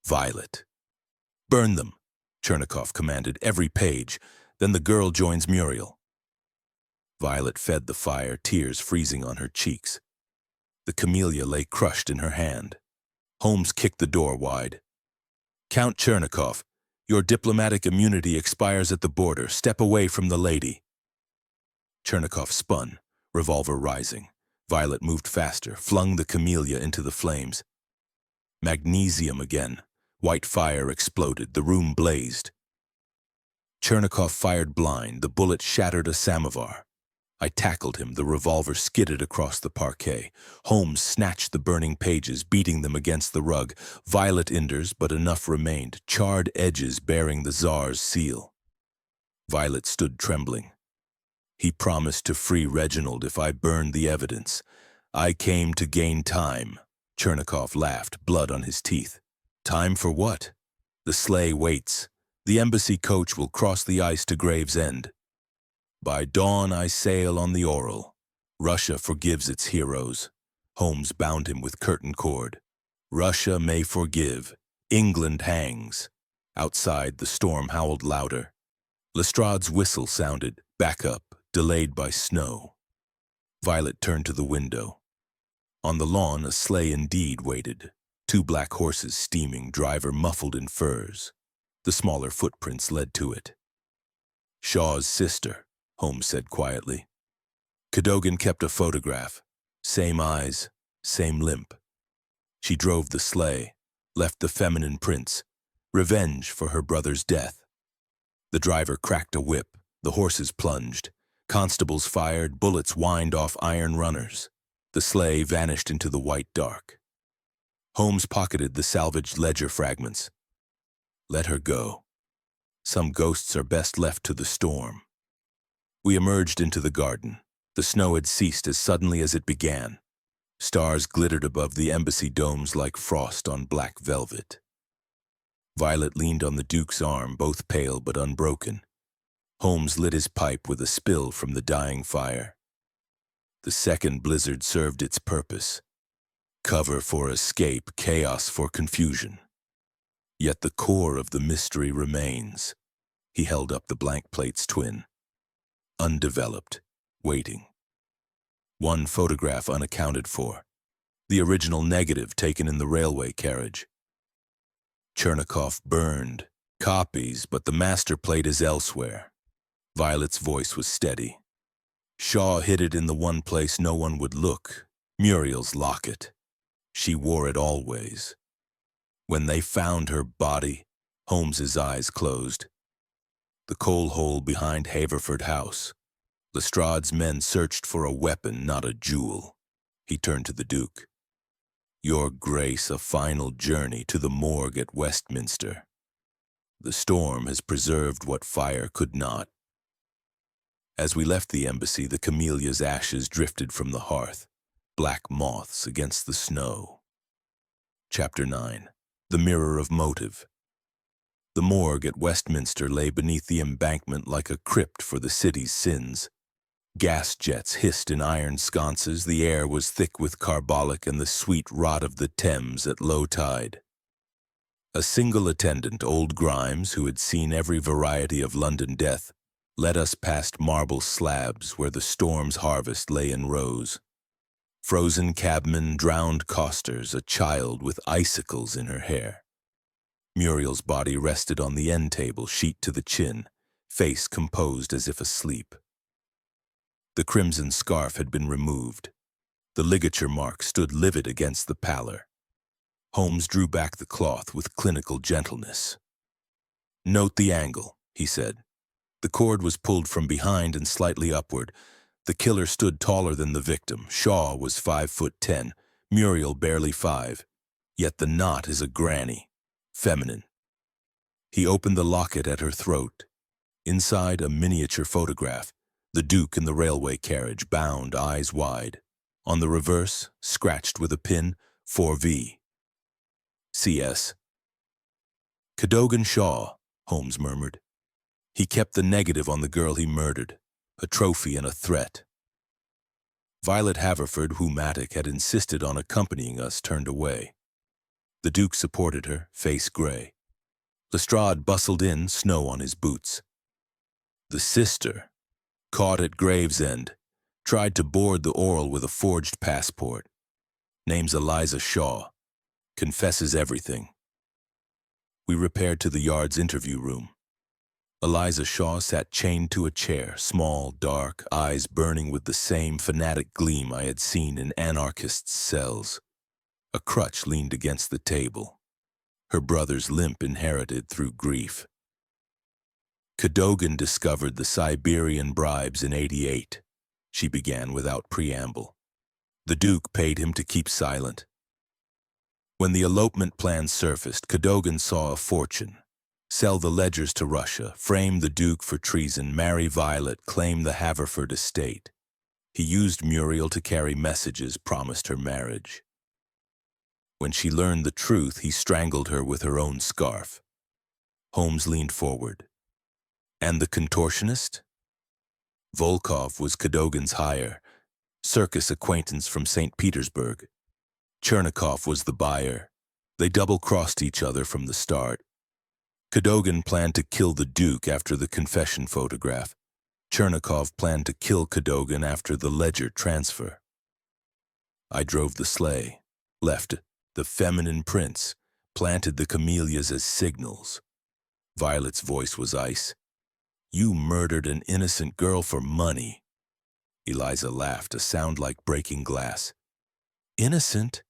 "Violet." "Burn them," Chernikov commanded, "every page. Then the girl joins Muriel." Violet fed the fire, tears freezing on her cheeks. The camellia lay crushed in her hand. Holmes kicked the door wide. "Count Chernikov, your diplomatic immunity expires at the border. Step away from the lady." Chernikov spun, revolver rising. Violet moved faster, flung the camellia into the flames. Magnesium again. White fire exploded. The room blazed. Chernikov fired blind. The bullet shattered a samovar. I tackled him. The revolver skidded across the parquet. Holmes snatched the burning pages, beating them against the rug. Violet inders, but enough remained, charred edges bearing the Tsar's seal. Violet stood trembling. "He promised to free Reginald if I burned the evidence. I came to gain time." Chernikov laughed, blood on his teeth. "Time for what? The sleigh waits. The embassy coach will cross the ice to Gravesend. By dawn I sail on the Oral. Russia forgives its heroes." Holmes bound him with curtain cord. "Russia may forgive. England hangs." Outside, the storm howled louder. Lestrade's whistle sounded, back up, delayed by snow. Violet turned to the window. On the lawn, a sleigh indeed waited. 2 black horses steaming, driver muffled in furs. The smaller footprints led to it. "Shaw's sister," Holmes said quietly. Cadogan kept a photograph. Same eyes, same limp. She drove the sleigh, left the feminine prints, revenge for her brother's death. The driver cracked a whip. The horses plunged. Constables fired. Bullets whined off iron runners. The sleigh vanished into the white dark. Holmes pocketed the salvaged ledger fragments. "Let her go. Some ghosts are best left to the storm." We emerged into the garden. The snow had ceased as suddenly as it began. Stars glittered above the embassy domes like frost on black velvet. Violet leaned on the Duke's arm, both pale but unbroken. Holmes lit his pipe with a spill from the dying fire. The second blizzard served its purpose. cover for escape, chaos for confusion. Yet the core of the mystery remains. He held up the blank plate's twin. Undeveloped, waiting. One photograph unaccounted for. The original negative taken in the railway carriage. Chernikov burned copies, but the master plate is elsewhere. Violet's voice was steady. Shaw hid it in the one place no one would look, Muriel's locket. She wore it always. When they found her body, Holmes's eyes closed. The coal hole behind Haverford House. Lestrade's men searched for a weapon, not a jewel. He turned to the Duke. Your Grace, a final journey to the morgue at Westminster. The storm has preserved what fire could not. As we left the embassy, the camellia's ashes drifted from the hearth, black moths against the snow. Chapter 9. The Mirror of Motive. The morgue at Westminster lay beneath the embankment like a crypt for the city's sins. Gas jets hissed in iron sconces, the air was thick with carbolic and the sweet rot of the Thames at low tide. A single attendant, old Grimes, who had seen every variety of London death, led us past marble slabs where the storm's harvest lay in rows. Frozen cabmen, drowned costers, a child with icicles in her hair. Muriel's body rested on the end table, sheet to the chin, face composed as if asleep. The crimson scarf had been removed. The ligature mark stood livid against the pallor. Holmes drew back the cloth with clinical gentleness. Note the angle, he said. The cord was pulled from behind and slightly upward. The killer stood taller than the victim. Shaw was 5'10", Muriel barely 5. Yet the knot is a granny, feminine. He opened the locket at her throat. Inside, a miniature photograph. The Duke in the railway carriage, bound, eyes wide. On the reverse, scratched with a pin, 4V. CS. Cadogan Shaw, Holmes murmured. He kept the negative on the girl he murdered, a trophy and a threat. Violet Haverford, whom Attic had insisted on accompanying us, turned away. The Duke supported her, face gray. Lestrade bustled in, snow on his boots. The sister, caught at Gravesend, tried to board the Oral with a forged passport. Name's Eliza Shaw. Confesses everything. We repaired to the Yard's interview room. Eliza Shaw sat chained to a chair, small, dark, eyes burning with the same fanatic gleam I had seen in anarchists' cells. A crutch leaned against the table, her brother's limp inherited through grief. Cadogan discovered the Siberian bribes in '88, she began without preamble. The Duke paid him to keep silent. When the elopement plan surfaced, Cadogan saw a fortune. Sell the ledgers to Russia, frame the Duke for treason, marry Violet, claim the Haverford estate. He used Muriel to carry messages, promised her marriage. When she learned the truth, he strangled her with her own scarf. Holmes leaned forward. And the contortionist? Volkov was Cadogan's hire, circus acquaintance from St. Petersburg. Chernikov was the buyer. They double-crossed each other from the start. Cadogan planned to kill the Duke after the confession photograph. Chernikov planned to kill Cadogan after the ledger transfer. I drove the sleigh, left the feminine prints, planted the camellias as signals. Violet's voice was ice. You murdered an innocent girl for money. Eliza laughed, a sound like breaking glass. Innocent?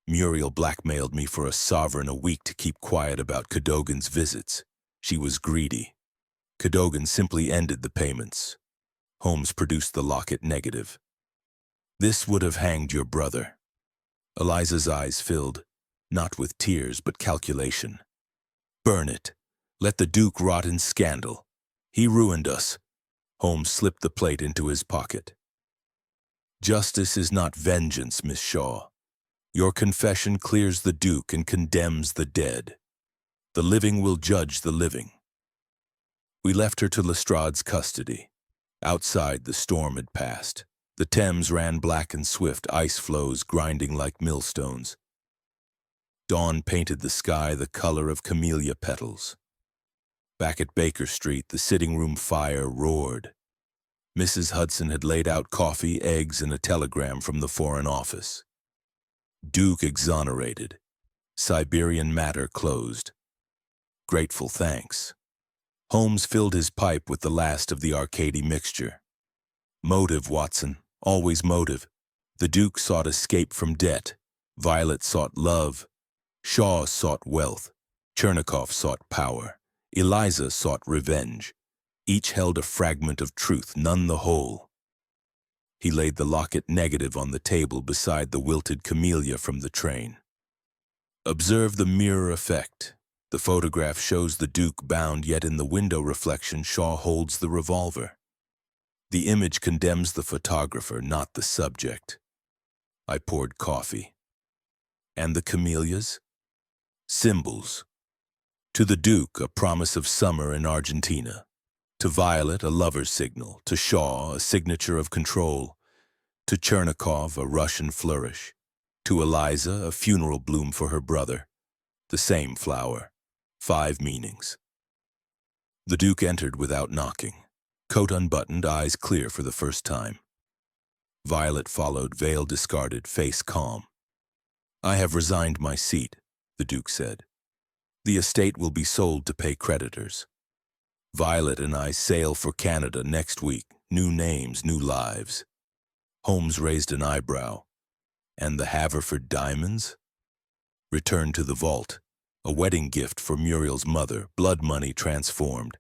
Muriel blackmailed me for a sovereign a week to keep quiet about Cadogan's visits. She was greedy. Cadogan simply ended the payments. Holmes produced the locket negative. This would have hanged your brother. Eliza's eyes filled, not with tears but calculation. Burn it. Let the Duke rot in scandal. He ruined us. Holmes slipped the plate into his pocket. Justice is not vengeance, Miss Shaw. Your confession clears the Duke and condemns the dead. The living will judge the living. We left her to Lestrade's custody. Outside, the storm had passed. The Thames ran black and swift, ice floes grinding like millstones. Dawn painted the sky the color of camellia petals. Back at Baker Street, the sitting room fire roared. Mrs. Hudson had laid out coffee, eggs, and a telegram from the Foreign Office. Duke exonerated. Siberian matter closed. Grateful thanks. Holmes filled his pipe with the last of the Arcady mixture. Motive, Watson, always motive. The Duke sought escape from debt. Violet sought love. Shaw sought wealth. Chernikov sought power. Eliza sought revenge. Each held a fragment of truth, none the whole. He laid the locket negative on the table beside the wilted camellia from the train. Observe the mirror effect. The photograph shows the Duke bound, yet in the window reflection Shaw holds the revolver. The image condemns the photographer, not the subject. I poured coffee. And the camellias? Symbols. To the Duke, a promise of summer in Argentina. To Violet, a lover's signal. To Shaw, a signature of control. To Chernikov, a Russian flourish. To Eliza, a funeral bloom for her brother. The same flower. 5 meanings. The Duke entered without knocking. Coat unbuttoned, eyes clear for the first time. Violet followed, veil discarded, face calm. I have resigned my seat, the Duke said. The estate will be sold to pay creditors. Violet and I sail for Canada next week. New names, new lives. Holmes raised an eyebrow. And the Haverford diamonds? Returned to the vault. A wedding gift for Muriel's mother, blood money transformed.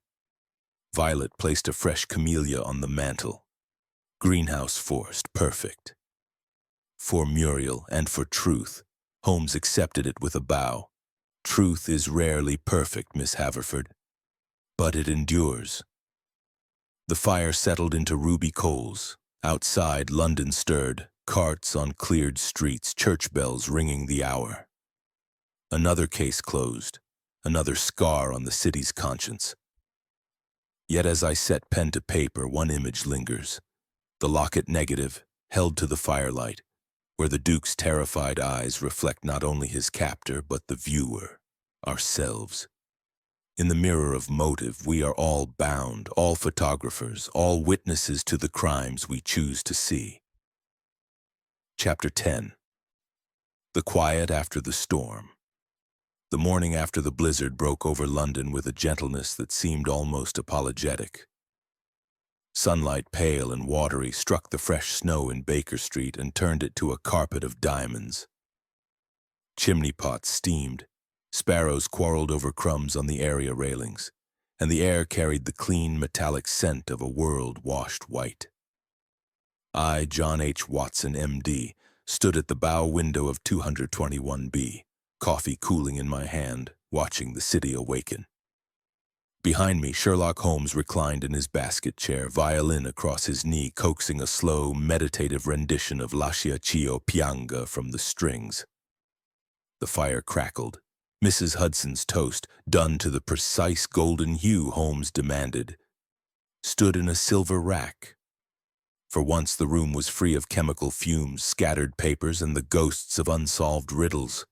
Violet placed a fresh camellia on the mantel. Greenhouse forced, perfect. For Muriel and for truth, Holmes accepted it with a bow. Truth is rarely perfect, Miss Haverford, but it endures. The fire settled into ruby coals. Outside, London stirred, carts on cleared streets, church bells ringing the hour. Another case closed, another scar on the city's conscience. Yet as I set pen to paper, one image lingers. The locket negative, held to the firelight, where the Duke's terrified eyes reflect not only his captor, but the viewer, ourselves. In the mirror of motive, we are all bound, all photographers, all witnesses to the crimes we choose to see. Chapter 10. The quiet after the storm. The morning after the blizzard broke over London with a gentleness that seemed almost apologetic. Sunlight, pale and watery, struck the fresh snow in Baker Street and turned it to a carpet of diamonds. Chimney pots steamed, sparrows quarreled over crumbs on the area railings, and the air carried the clean, metallic scent of a world washed white. I, John H. Watson, M.D., stood at the bow window of 221B, coffee cooling in my hand, watching the city awaken. Behind me, Sherlock Holmes reclined in his basket chair, violin across his knee, coaxing a slow, meditative rendition of Lascia Ch'io Pianga from the strings. The fire crackled. Mrs. Hudson's toast, done to the precise golden hue Holmes demanded, stood in a silver rack. For once the room was free of chemical fumes, scattered papers, and the ghosts of unsolved riddles.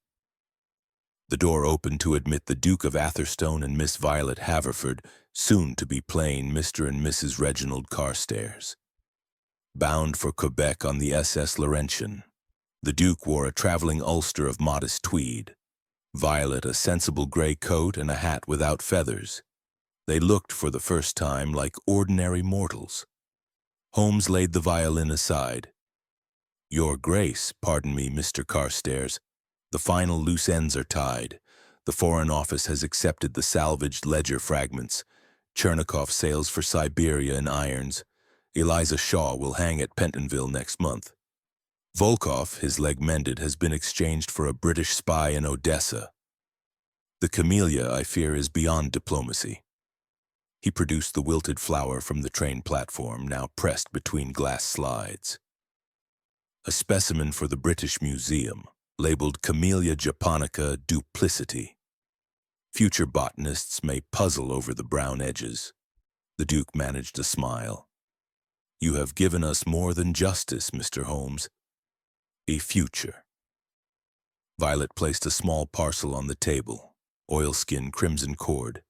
The door opened to admit the Duke of Atherstone and Miss Violet Haverford, soon to be plain Mr. and Mrs. Reginald Carstairs. Bound for Quebec on the SS Laurentian, the Duke wore a traveling ulster of modest tweed. Violet a sensible gray coat and a hat without feathers. They looked for the first time like ordinary mortals. Holmes laid the violin aside. Your Grace, pardon me, Mr. Carstairs. The final loose ends are tied. The Foreign Office has accepted the salvaged ledger fragments. Chernikov sails for Siberia in irons. Eliza Shaw will hang at Pentonville next month. Volkov, his leg mended, has been exchanged for a British spy in Odessa. The camellia, I fear, is beyond diplomacy. He produced the wilted flower from the train platform, now pressed between glass slides. A specimen for the British Museum, labeled Camellia japonica duplicity. Future botanists may puzzle over the brown edges. The Duke managed a smile. You have given us more than justice, Mr. Holmes. A future. Violet placed a small parcel on the table, oilskin crimson cord.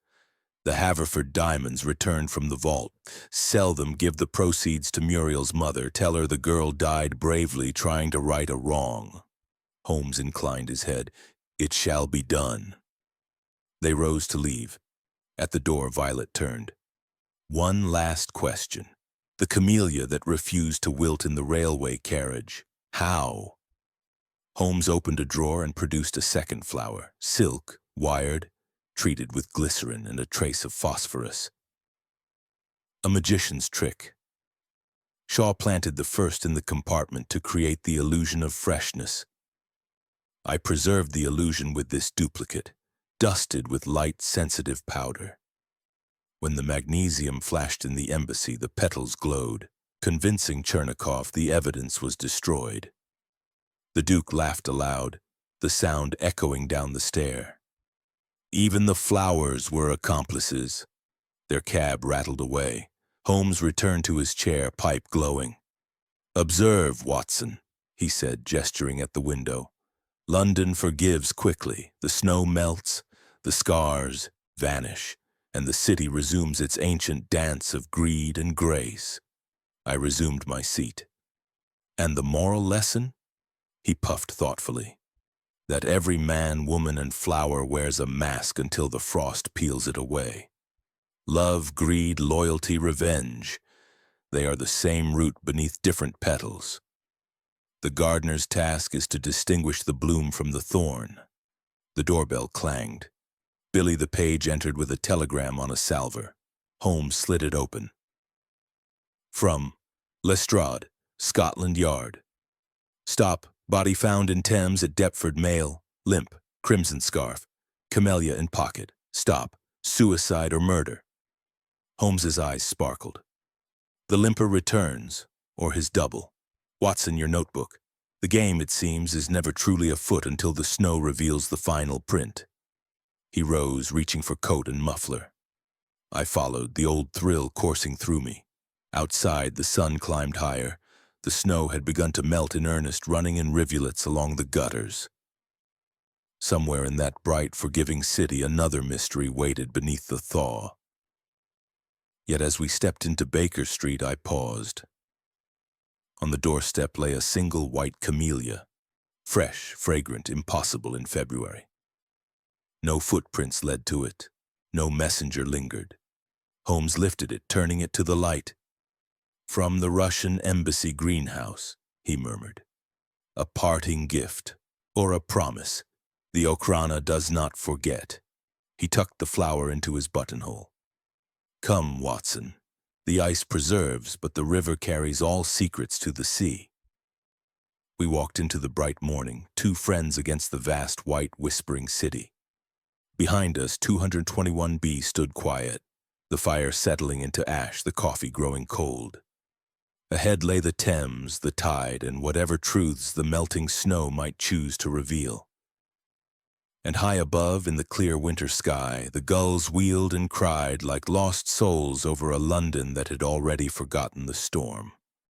The Haverford diamonds returned from the vault. Sell them, give the proceeds to Muriel's mother. Tell her the girl died bravely trying to right a wrong. Holmes inclined his head. It shall be done. They rose to leave. At the door, Violet turned. One last question. The camellia that refused to wilt in the railway carriage. How? Holmes opened a drawer and produced a second flower, silk, wired, treated with glycerin and a trace of phosphorus. A magician's trick. Shaw planted the first in the compartment to create the illusion of freshness. I preserved the illusion with this duplicate, dusted with light, sensitive powder. When the magnesium flashed in the embassy, the petals glowed, convincing Chernikov the evidence was destroyed. The Duke laughed aloud, the sound echoing down the stair. Even the flowers were accomplices. Their cab rattled away. Holmes returned to his chair, pipe glowing. "Observe, Watson," he said, gesturing at the window. "London forgives quickly. The snow melts, the scars vanish, and the city resumes its ancient dance of greed and grace." I resumed my seat. "And the moral lesson?" He puffed thoughtfully. "That every man, woman, and flower wears a mask until the frost peels it away. Love, greed, loyalty, revenge. They are the same root beneath different petals. The gardener's task is to distinguish the bloom from the thorn." The doorbell clanged. Billy the page entered with a telegram on a salver. Holmes slid it open. From Lestrade, Scotland Yard. "Stop. Body found in Thames at Deptford. Male. Limp. Crimson scarf. Camellia in pocket. Stop. Suicide or murder?" Holmes's eyes sparkled. "The limper returns, or his double. Watson, your notebook. The game, it seems, is never truly afoot until the snow reveals the final print." He rose, reaching for coat and muffler. I followed, the old thrill coursing through me. Outside, the sun climbed higher. The snow had begun to melt in earnest, running in rivulets along the gutters. Somewhere in that bright, forgiving city, another mystery waited beneath the thaw. Yet as we stepped into Baker Street, I paused. On the doorstep lay a single white camellia, fresh, fragrant, impossible in February. No footprints led to it. No messenger lingered. Holmes lifted it, turning it to the light. "From the Russian embassy greenhouse," he murmured. "A parting gift, or a promise. The Okhrana does not forget." He tucked the flower into his buttonhole. "Come, Watson. The ice preserves, but the river carries all secrets to the sea." We walked into the bright morning, two friends against the vast, white, whispering city. Behind us, 221B stood quiet, the fire settling into ash, the coffee growing cold. Ahead lay the Thames, the tide, and whatever truths the melting snow might choose to reveal. And high above, in the clear winter sky, the gulls wheeled and cried like lost souls over a London that had already forgotten the storm.